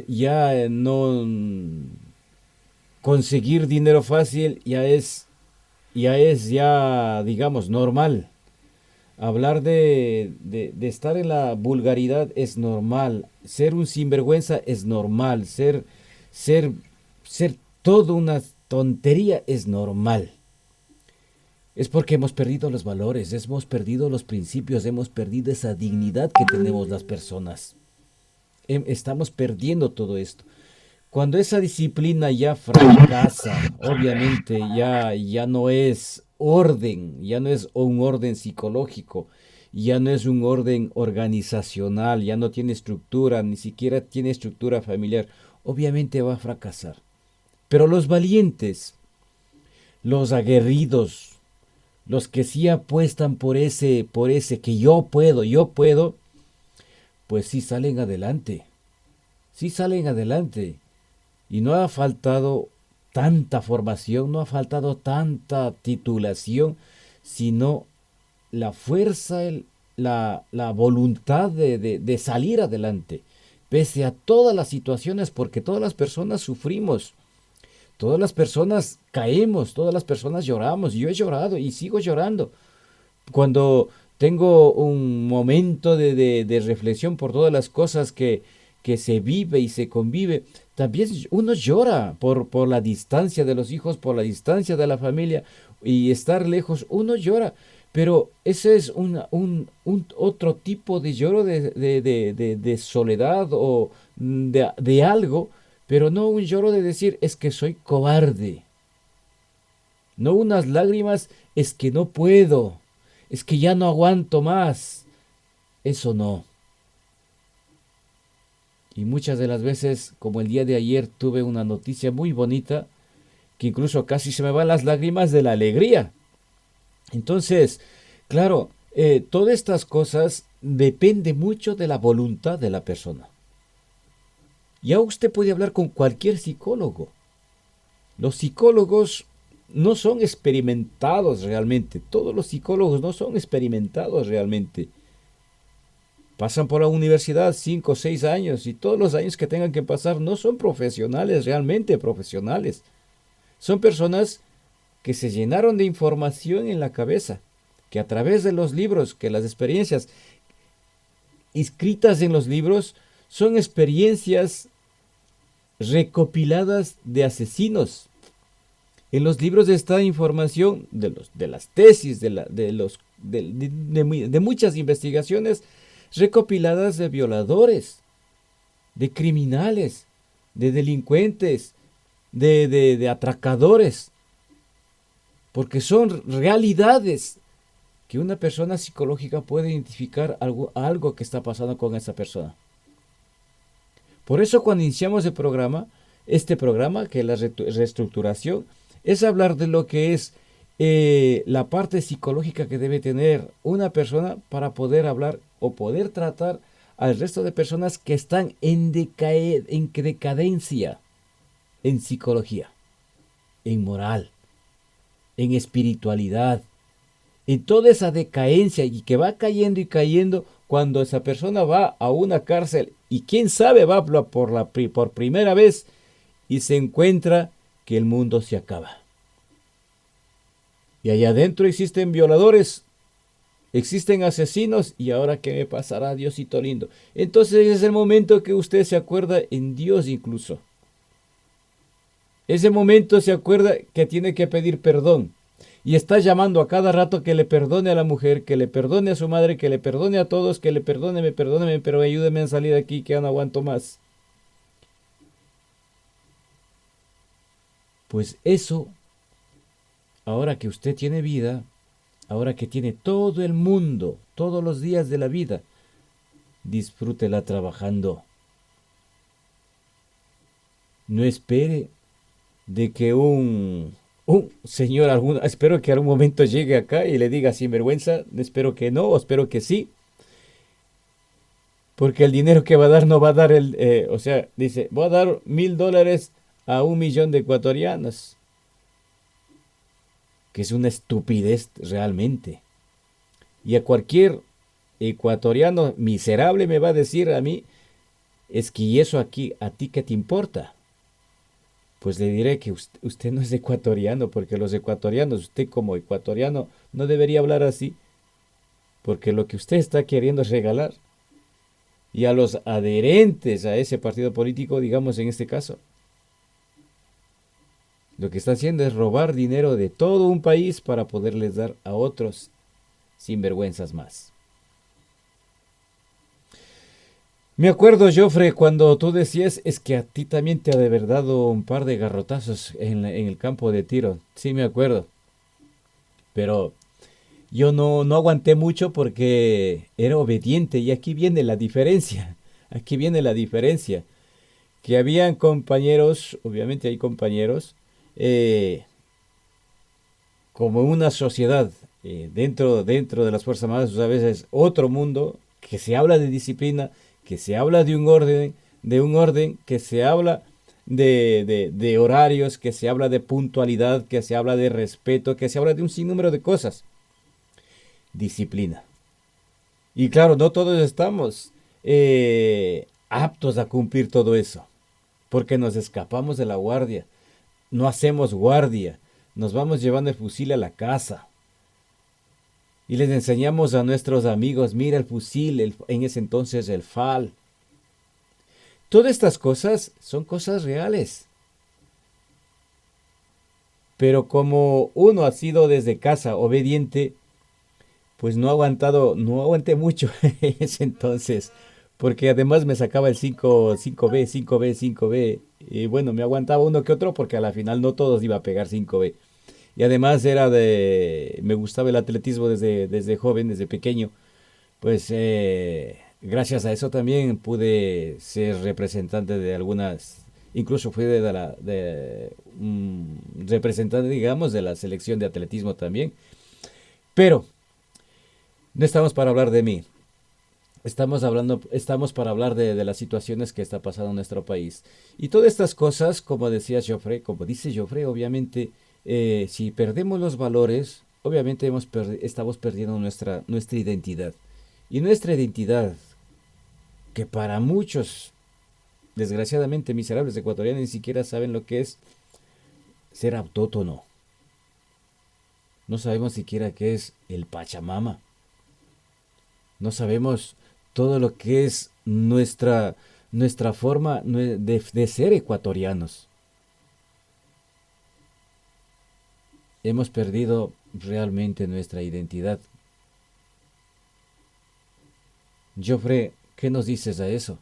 ya no conseguir dinero fácil ya digamos normal. Hablar de estar en la vulgaridad es normal, ser un sinvergüenza es normal, ser toda una tontería es normal. Es porque hemos perdido los valores, hemos perdido los principios, hemos perdido esa dignidad que tenemos las personas. Estamos perdiendo todo esto. Cuando esa disciplina ya fracasa, obviamente ya no es orden, ya no es un orden psicológico, ya no es un orden organizacional, ya no tiene estructura, ni siquiera tiene estructura familiar, obviamente va a fracasar. Pero los valientes, los aguerridos, los que sí apuestan por ese que yo puedo, pues sí salen adelante. Y no ha faltado tanta formación, no ha faltado tanta titulación, sino la fuerza, la voluntad de salir adelante, pese a todas las situaciones, porque todas las personas sufrimos. Todas las personas caemos, todas las personas lloramos. Yo he llorado y sigo llorando. Cuando tengo un momento de reflexión por todas las cosas que se vive y se convive, también uno llora por la distancia de los hijos, por la distancia de la familia y estar lejos, uno llora. Pero ese es un otro tipo de lloro de soledad o de algo, pero no un lloro de decir es que soy cobarde. No unas lágrimas es que no puedo, es que ya no aguanto más. Eso no. Y muchas de las veces, como el día de ayer, tuve una noticia muy bonita que incluso casi se me van las lágrimas de la alegría. Entonces, claro, todas estas cosas depende mucho de la voluntad de la persona. Ya usted puede hablar con cualquier psicólogo. Los psicólogos no son experimentados realmente. Todos los psicólogos no son experimentados realmente. Pasan por la universidad 5 o 6 años y todos los años que tengan que pasar no son profesionales, realmente profesionales. Son personas que se llenaron de información en la cabeza, que a través de los libros, que las experiencias escritas en los libros son experiencias recopiladas de asesinos. En los libros está información de las tesis, de muchas investigaciones recopiladas de violadores, de criminales, de delincuentes, de atracadores, porque son realidades que una persona psicológica puede identificar algo que está pasando con esa persona. Por eso cuando iniciamos este programa, que es la reestructuración, es hablar de lo que es la parte psicológica que debe tener una persona para poder hablar o poder tratar al resto de personas que están en decadencia, en psicología, en moral, en espiritualidad, en toda esa decadencia y que va cayendo y cayendo cuando esa persona va a una cárcel y quién sabe va por primera vez y se encuentra que el mundo se acaba. Y allá adentro existen violadores, existen asesinos y ahora ¿qué me pasará, Diosito lindo? Entonces es el momento que usted se acuerda en Dios incluso. Ese momento se acuerda que tiene que pedir perdón. Y está llamando a cada rato que le perdone a la mujer, que le perdone a su madre, que le perdone a todos, que le perdóneme, pero ayúdeme a salir de aquí que ya no aguanto más. Pues eso, ahora que usted tiene vida, ahora que tiene todo el mundo, todos los días de la vida, disfrútela trabajando. No espere de que un señor, espero que algún momento llegue acá y le diga sinvergüenza, espero que no, o espero que sí, porque el dinero que va a dar no va a dar dice, voy a dar $1,000 a 1 millón de ecuatorianos, que es una estupidez realmente, y a cualquier ecuatoriano miserable me va a decir a mí, es que ¿y eso aquí, a ti qué te importa? Pues le diré que usted no es ecuatoriano, porque los ecuatorianos, usted como ecuatoriano, no debería hablar así, porque lo que usted está queriendo es regalar. Y a los adherentes a ese partido político, digamos en este caso, lo que está haciendo es robar dinero de todo un país para poderles dar a otros sinvergüenzas más. Me acuerdo, Jofre, cuando tú decías, es que a ti también te ha de haber dado un par de garrotazos en el campo de tiro. Sí, me acuerdo. Pero yo no aguanté mucho porque era obediente y aquí viene la diferencia. Aquí viene la diferencia. Que habían compañeros, obviamente hay compañeros, como una sociedad, dentro de las Fuerzas Armadas, a veces otro mundo, que se habla de disciplina, que se habla de un orden, que se habla de horarios, que se habla de puntualidad, que se habla de respeto, que se habla de un sinnúmero de cosas. Disciplina. Y claro, no todos estamos aptos a cumplir todo eso, porque nos escapamos de la guardia, no hacemos guardia, nos vamos llevando el fusil a la casa. Y les enseñamos a nuestros amigos, mira el fusil, en ese entonces el FAL. Todas estas cosas son cosas reales. Pero como uno ha sido desde casa obediente, pues no aguanté mucho en ese entonces, porque además me sacaba el 5B, 5B, 5B, y bueno, me aguantaba uno que otro porque a la final no todos iba a pegar 5B. Y además me gustaba el atletismo desde joven, desde pequeño, pues gracias a eso también pude ser representante de algunas, incluso fui representante, digamos, de la selección de atletismo también, pero no estamos para hablar de mí. Estamos para hablar de las situaciones que está pasando en nuestro país. Y todas estas cosas, como decía Joffre, como dice Joffre, obviamente, si perdemos los valores, obviamente estamos perdiendo nuestra identidad. Y nuestra identidad, que para muchos, desgraciadamente, miserables ecuatorianos, ni siquiera saben lo que es ser autóctono. No sabemos siquiera qué es el Pachamama. No sabemos todo lo que es nuestra forma de ser ecuatorianos. Hemos perdido realmente nuestra identidad. Joffre, ¿qué nos dices a eso?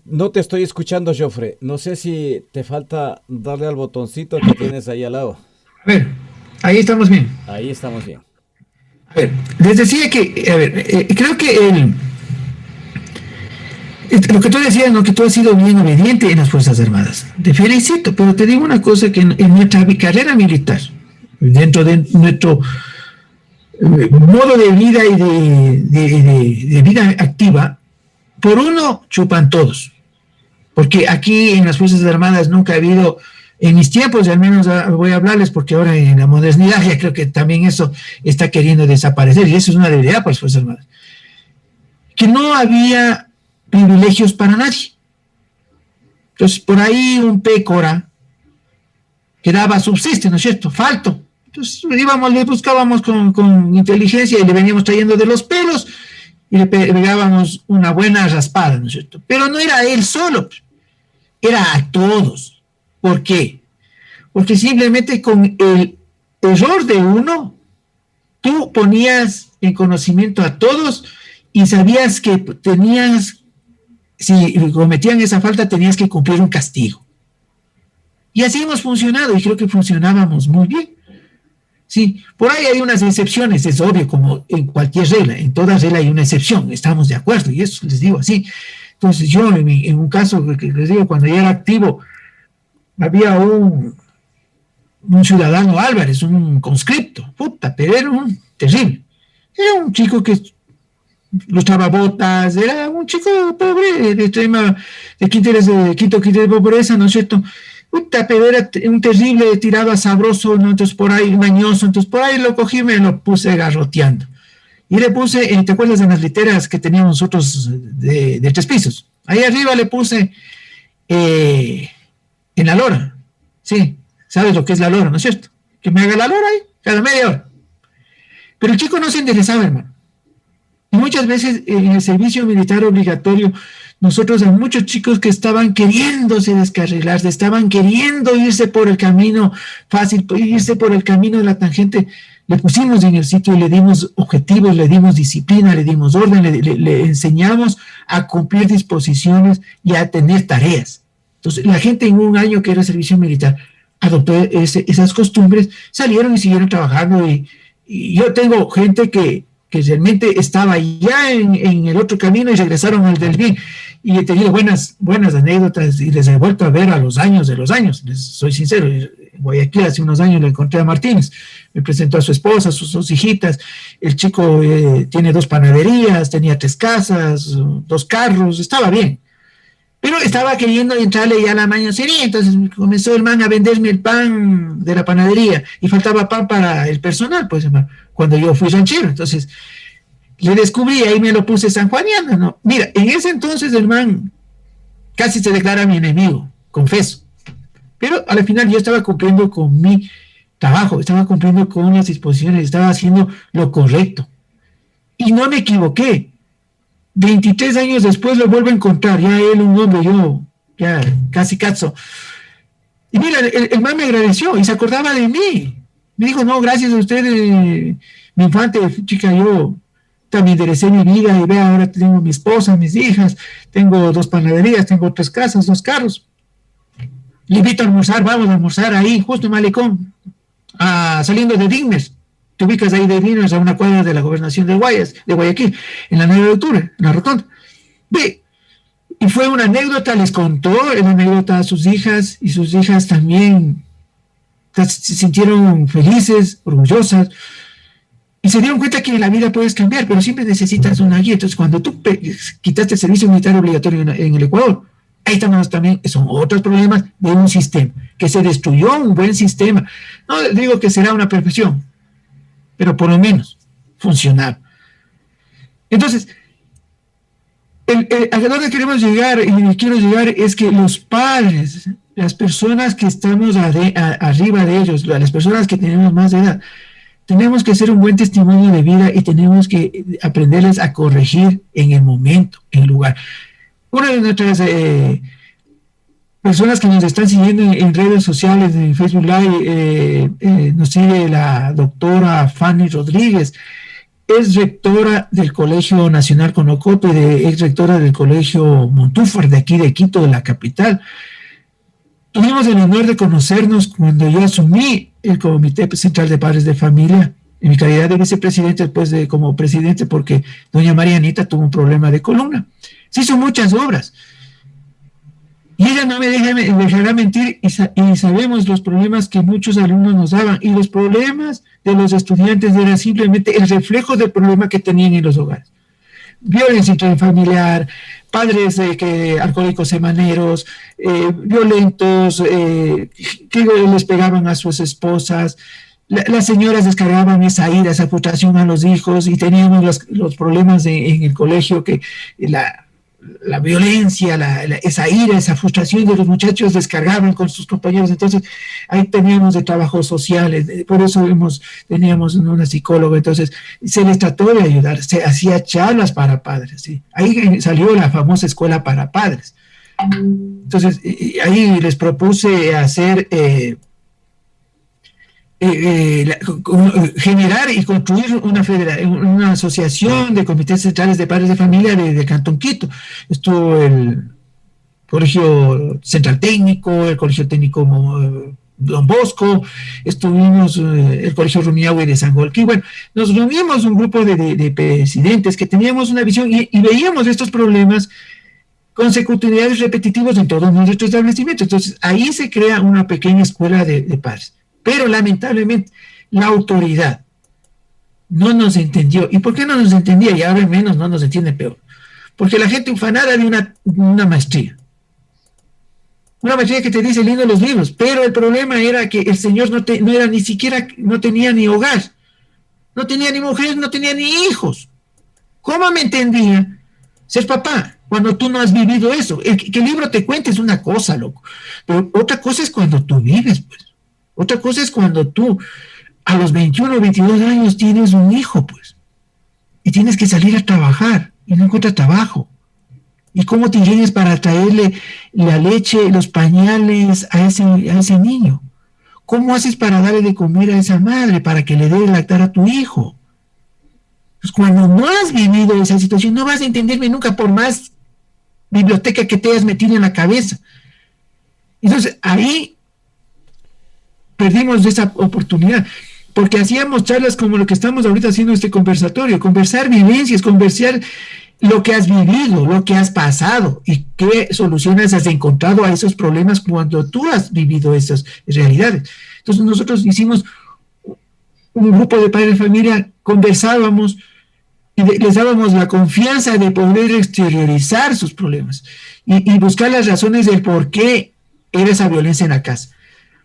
No te estoy escuchando, Joffre. No sé si te falta darle al botoncito que tienes ahí al lado. A ver, ahí estamos bien. Ahí estamos bien. A ver, les decía que, a ver, creo que lo que tú decías, ¿no? Que tú has sido bien obediente en las Fuerzas Armadas. Te felicito, pero te digo una cosa, que en nuestra carrera militar, dentro de nuestro modo de vida y de vida activa, por uno chupan todos. Porque aquí en las Fuerzas Armadas nunca ha habido, en mis tiempos, y al menos voy a hablarles, porque ahora en la modernidad ya creo que también eso está queriendo desaparecer, y eso es una debilidad para las Fuerzas Armadas, que no había privilegios para nadie. Entonces, por ahí un pécora que daba subsiste, ¿no es cierto? Falto. Entonces le buscábamos con inteligencia y le veníamos trayendo de los pelos y le pegábamos una buena raspada, ¿no es cierto? Pero no era él solo, era a todos. ¿Por qué? Porque simplemente con el error de uno, tú ponías en conocimiento a todos y sabías que si cometían esa falta, tenías que cumplir un castigo. Y así hemos funcionado, y creo que funcionábamos muy bien. Sí, por ahí hay unas excepciones, es obvio, como en cualquier regla, en toda regla hay una excepción, estamos de acuerdo, y eso les digo así. Entonces yo, en un caso que les digo, cuando yo era activo, había un ciudadano Álvarez, un conscripto, pero era un terrible. Era un chico que luchaba botas, era un chico pobre, de quinto de pobreza, ¿no es cierto? Pero era un terrible, tiraba sabroso, ¿no? Entonces por ahí, mañoso, entonces por ahí lo cogí y me lo puse garroteando. Y le puse, ¿te acuerdas de las literas que teníamos nosotros de 3 pisos? Ahí arriba le puse en la lora. Sí, ¿sabes lo que es la lora, no es cierto? Que me haga la lora ahí, cada media hora. Pero el chico no se interesaba, hermano. Y muchas veces en el servicio militar obligatorio, nosotros a muchos chicos que estaban queriéndose descarrilarse, estaban queriendo irse por el camino fácil, irse por el camino de la tangente, le pusimos en el sitio y le dimos objetivos, le dimos disciplina, le dimos orden, le enseñamos a cumplir disposiciones y a tener tareas. Entonces, la gente en un año que era servicio militar adoptó esas costumbres, salieron y siguieron trabajando. Y yo tengo gente que realmente estaba ya en el otro camino y regresaron al del bien. Y he tenido buenas anécdotas y les he vuelto a ver a los años de los años, les soy sincero. Guayaquil, hace unos años lo encontré a Martínez, me presentó a su esposa, a sus dos hijitas, el chico tiene 2 panaderías, tenía 3 casas, 2 carros, estaba bien, pero estaba queriendo entrarle ya a la mañosería, entonces comenzó el man a venderme el pan de la panadería, y faltaba pan para el personal, pues, cuando yo fui ranchero, entonces le descubrí, ahí me lo puse sanjuaniano, ¿no? Mira, en ese entonces el man casi se declara mi enemigo, confeso. Pero al final yo estaba cumpliendo con mi trabajo, estaba cumpliendo con las disposiciones, estaba haciendo lo correcto. Y no me equivoqué. 23 años después lo vuelvo a encontrar, ya él un hombre, yo ya casi cazo. Y mira, el man me agradeció y se acordaba de mí. Me dijo, no, gracias a usted, mi infante, chica, yo también enderecé mi vida y vea, ahora tengo mi esposa, mis hijas, tengo 2 panaderías, tengo 3 casas, 2 carros. Le invito a almorzar, vamos a almorzar ahí, justo en Malecón, saliendo de Dignes. Te ubicas ahí de Dignes a una cuadra de la gobernación de Guayaquil, en la 9 de octubre, en la rotonda. Ve, y fue una anécdota, les contó la anécdota a sus hijas, y sus hijas también se sintieron felices, orgullosas, y se dieron cuenta que en la vida puedes cambiar, pero siempre necesitas una guía. Entonces, cuando tú quitaste el servicio militar obligatorio en el Ecuador, ahí estamos también, son otros problemas de un sistema, que se destruyó un buen sistema. No digo que será una perfección, pero por lo menos funcionar. Entonces, a donde queremos llegar, y quiero llegar, es que los padres, las personas que estamos arriba de ellos, las personas que tenemos más de edad, tenemos que ser un buen testimonio de vida y tenemos que aprenderles a corregir en el momento, en el lugar. Una de nuestras personas que nos están siguiendo en redes sociales, en Facebook Live, nos sigue la doctora Fanny Rodríguez, es rectora del Colegio Nacional Conocoto y ex rectora del Colegio Montúfar de aquí de Quito, de la capital. Tuvimos el honor de conocernos cuando yo asumí el Comité Central de Padres de Familia, en mi calidad de vicepresidente, después de como presidente, porque doña Marianita tuvo un problema de columna. Se hizo muchas obras. Y ella no me dejará mentir, y sabemos los problemas que muchos alumnos nos daban, y los problemas de los estudiantes eran simplemente el reflejo del problema que tenían en los hogares. Violencia intrafamiliar, padres alcohólicos semaneros, violentos, que les pegaban a sus esposas. Las señoras descargaban esa ira, esa frustración a los hijos, y teníamos los problemas en el colegio, que la violencia, esa ira, esa frustración de los muchachos descargaban con sus compañeros. Entonces ahí teníamos de trabajos sociales, por eso teníamos una psicóloga, entonces se les trató de ayudar, se hacía charlas para padres, ¿sí? Ahí salió la famosa escuela para padres. Entonces ahí les propuse hacer generar y construir una asociación de comités centrales de padres de familia de Cantón Quito. Estuvo el Colegio Central Técnico, el Colegio Técnico Don Bosco, estuvimos el Colegio Rumiñahui de San Golquí. Bueno, nos reunimos un grupo de presidentes que teníamos una visión y veíamos estos problemas consecutividades repetitivos en todos nuestros establecimientos. Entonces ahí se crea una pequeña escuela de padres. Pero lamentablemente la autoridad no nos entendió. ¿Y por qué no nos entendía? Y ahora menos no nos entiende peor. Porque la gente ufanada de una maestría. Una maestría que te dice lindo los libros. Pero el problema era que el señor no era ni siquiera, no tenía ni hogar. No tenía ni mujer, no tenía ni hijos. ¿Cómo me entendía? Ser papá, cuando tú no has vivido eso. Que el libro te cuente es una cosa, loco. Pero otra cosa es cuando tú vives, pues. Otra cosa es cuando tú a los 21 o 22 años tienes un hijo, pues, y tienes que salir a trabajar y no encuentras trabajo. ¿Y cómo te ingenias para traerle la leche, los pañales a ese niño? ¿Cómo haces para darle de comer a esa madre para que le dé de lactar a tu hijo? Pues cuando no has vivido esa situación no vas a entenderme nunca, por más biblioteca que te hayas metido en la cabeza. Entonces ahí perdimos esa oportunidad, porque hacíamos charlas como lo que estamos ahorita haciendo, este conversatorio, conversar vivencias, conversar lo que has vivido, lo que has pasado y qué soluciones has encontrado a esos problemas cuando tú has vivido esas realidades. Entonces nosotros hicimos un grupo de padres de familia, conversábamos y les dábamos la confianza de poder exteriorizar sus problemas y buscar las razones del por qué era esa violencia en la casa,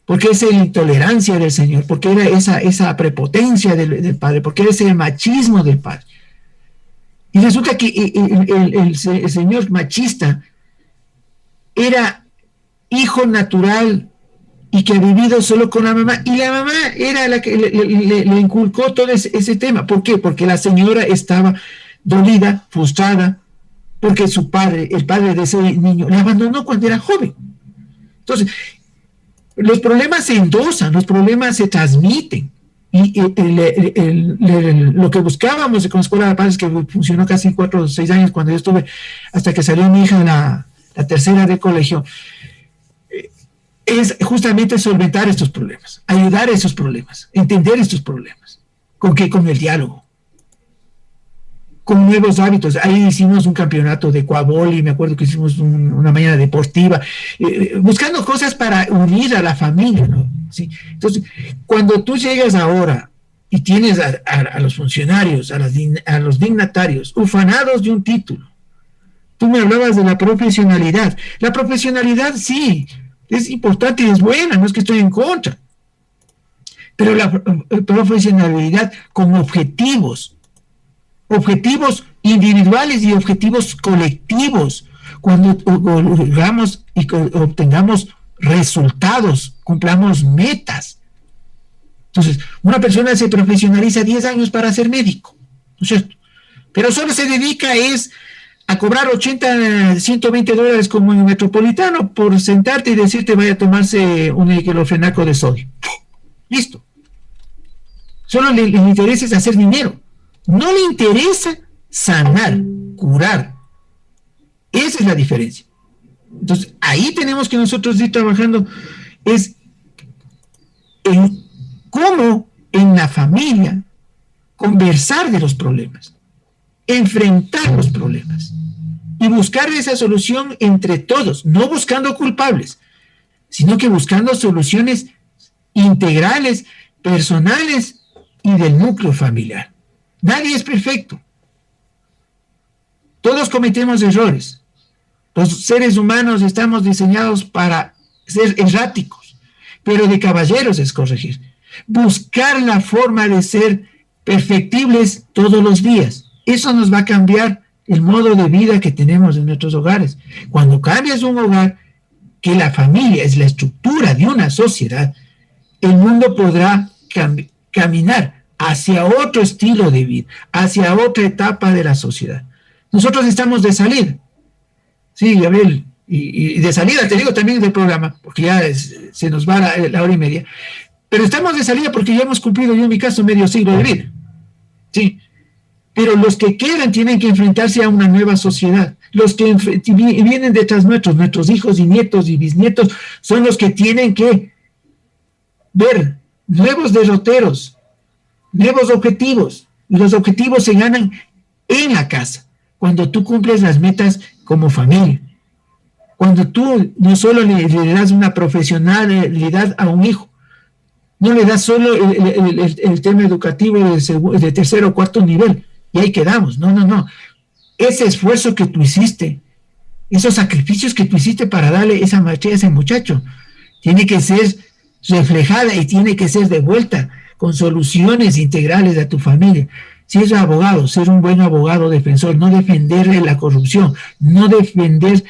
por qué esa intolerancia del señor, por qué era esa prepotencia del padre, por qué era ese machismo del padre. Y resulta que el señor machista era hijo natural y que ha vivido solo con la mamá, y la mamá era la que le inculcó todo ese tema. ¿Por qué? Porque la señora estaba dolida, frustrada, porque su padre, el padre de ese niño, le abandonó cuando era joven. Entonces, los problemas se endosan, los problemas se transmiten. Y lo que buscábamos con la Escuela de Padres, que funcionó casi 4 o 6 años cuando yo estuve, hasta que salió mi hija la tercera de colegio, es justamente solventar estos problemas, ayudar a esos problemas, entender estos problemas. ¿Con qué? Con el diálogo, con nuevos hábitos. Ahí hicimos un campeonato de cuaboli, me acuerdo que hicimos una mañana deportiva, buscando cosas para unir a la familia, ¿no? ¿Sí? Entonces, cuando tú llegas ahora y tienes a los funcionarios, a los dignatarios, ufanados de un título, tú me hablabas de la profesionalidad. La profesionalidad sí, es importante y es buena, no es que estoy en contra, pero la profesionalidad con objetivos individuales y objetivos colectivos, cuando logramos y obtengamos resultados, cumplamos metas. Entonces, una persona se profesionaliza 10 años para ser médico, ¿no es cierto? Pero solo se dedica a cobrar 80, 120 dólares como en el Metropolitano por sentarte y decirte vaya a tomarse un diclofenaco de sodio. Listo. Solo le interesa es hacer dinero. No le interesa sanar, curar. Esa es la diferencia. Entonces, ahí tenemos que nosotros ir trabajando, es en cómo en la familia conversar de los problemas, enfrentar los problemas y buscar esa solución entre todos, no buscando culpables, sino que buscando soluciones integrales, personales y del núcleo familiar. Nadie es perfecto. Todos cometemos errores. Los seres humanos estamos diseñados para ser erráticos, pero de caballeros es corregir. Buscar la forma de ser perfectibles todos los días. Eso nos va a cambiar el modo de vida que tenemos en nuestros hogares. Cuando cambias un hogar, que la familia es la estructura de una sociedad, el mundo podrá caminar hacia otro estilo de vida, hacia otra etapa de la sociedad. Nosotros estamos de salida. Sí, Gabriel, y de salida te digo también del programa, porque ya se nos va la hora y media, pero estamos de salida porque ya hemos cumplido, yo en mi caso, medio siglo de vida. Sí, pero los que quedan tienen que enfrentarse a una nueva sociedad. Los que vienen detrás nuestros hijos y nietos y bisnietos, son los que tienen que ver nuevos derroteros, nuevos objetivos. Y los objetivos se ganan en la casa, cuando tú cumples las metas como familia. Cuando tú no solo le das una profesionalidad a un hijo, no le das solo el tema educativo de tercer o cuarto nivel, y ahí quedamos. No. Ese esfuerzo que tú hiciste, esos sacrificios que tú hiciste para darle esa maestría a ese muchacho, tiene que ser reflejada y tiene que ser devuelta con soluciones integrales a tu familia. Si es abogado, ser un buen abogado defensor, no defenderle la corrupción, no defender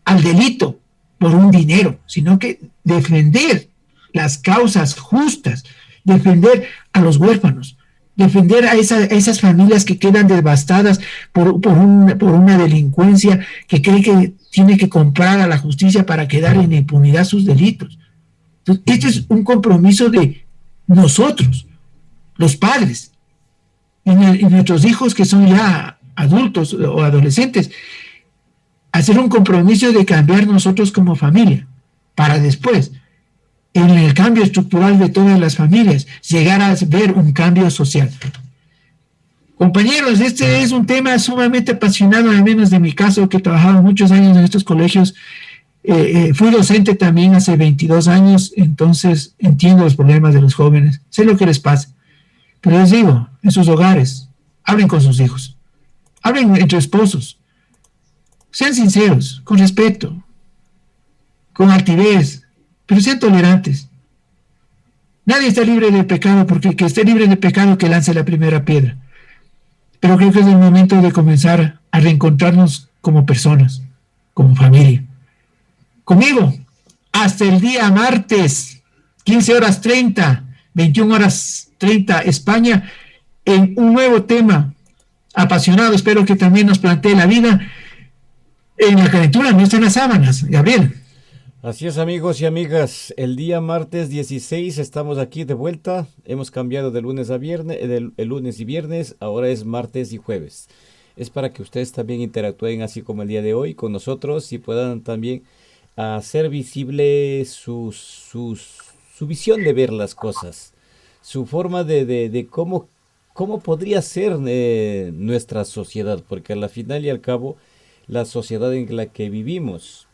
al delito por un dinero, sino que defender las causas justas, defender a los huérfanos, defender a esas familias que quedan devastadas por una delincuencia que cree que tiene que comprar a la justicia para quedar en impunidad sus delitos. Entonces, este es un compromiso de nosotros, los padres, y nuestros hijos que son ya adultos o adolescentes, hacer un compromiso de cambiar nosotros como familia, para después, en el cambio estructural de todas las familias, llegar a ver un cambio social. Compañeros, este es un tema sumamente apasionado, al menos de mi caso, que he trabajado muchos años en estos colegios. Fui docente también hace 22 años, entonces entiendo los problemas de los jóvenes, sé lo que les pasa. Pero les digo, en sus hogares, hablen con sus hijos, hablen entre esposos, sean sinceros, con respeto, con altivez, pero sean tolerantes. Nadie está libre de pecado, porque el que esté libre de pecado que lance la primera piedra. Pero creo que es el momento de comenzar a reencontrarnos como personas, como familia. Conmigo, hasta el día martes, 15:30, 21:30, España, en un nuevo tema apasionado. Espero que también nos plantee la vida en la calentura, no está en las sábanas. Gabriel. Así es, amigos y amigas, el día martes 16 estamos aquí de vuelta. Hemos cambiado de lunes a viernes, el lunes y viernes, ahora es martes y jueves. Es para que ustedes también interactúen así como el día de hoy con nosotros y puedan también hacer visible su visión de ver las cosas, su forma de cómo podría ser nuestra sociedad, porque al final y al cabo, la sociedad en la que vivimos,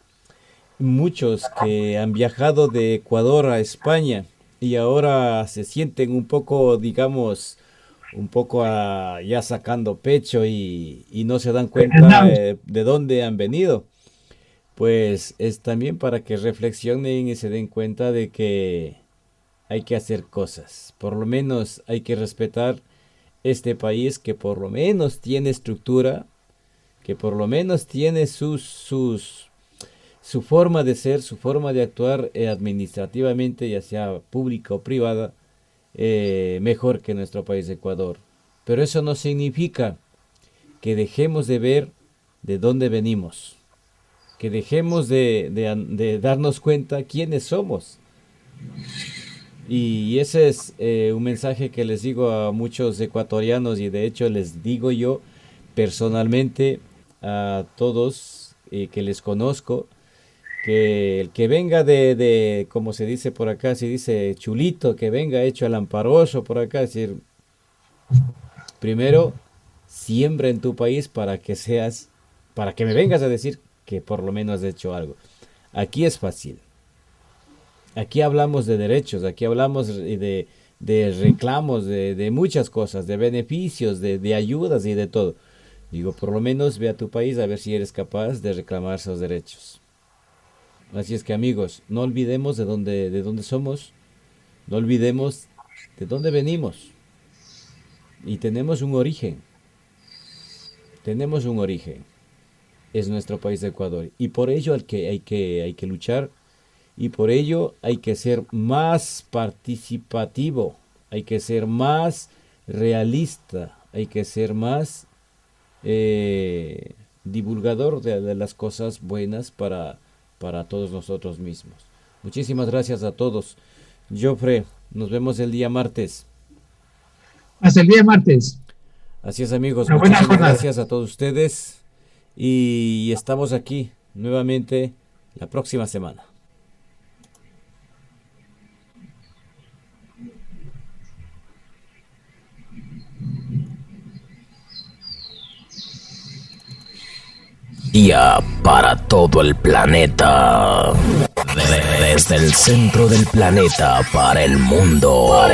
muchos que han viajado de Ecuador a España y ahora se sienten un poco, digamos, ya sacando pecho y no se dan cuenta de dónde han venido. Pues es también para que reflexionen y se den cuenta de que hay que hacer cosas. Por lo menos hay que respetar este país que por lo menos tiene estructura, que por lo menos tiene su forma de ser, su forma de actuar administrativamente, ya sea pública o privada, mejor que nuestro país Ecuador. Pero eso no significa que dejemos de ver de dónde venimos, que dejemos de darnos cuenta quiénes somos. Y ese es un mensaje que les digo a muchos ecuatorianos y de hecho les digo yo personalmente a todos que les conozco, que el que venga como se dice por acá, se dice chulito, que venga hecho al amparoso por acá, es decir, primero siembra en tu país para que me vengas a decir que por lo menos has hecho algo. Aquí es fácil. Aquí hablamos de derechos, aquí hablamos de reclamos, de muchas cosas, de beneficios, de ayudas y de todo. Digo, por lo menos ve a tu país a ver si eres capaz de reclamar esos derechos. Así es que, amigos, no olvidemos de dónde somos, no olvidemos de dónde venimos. Y tenemos un origen. Es nuestro país de Ecuador. Y por ello hay que luchar. Y por ello hay que ser más participativo. Hay que ser más realista. Hay que ser más divulgador de las cosas buenas para todos nosotros mismos. Muchísimas gracias a todos. Jofre, nos vemos el día martes. Hasta el día martes. Así es, amigos. Una buena Muchísimas jornada. gracias a todos ustedes. Y estamos aquí nuevamente la próxima semana. Día para todo el planeta. Desde el centro del planeta para el mundo.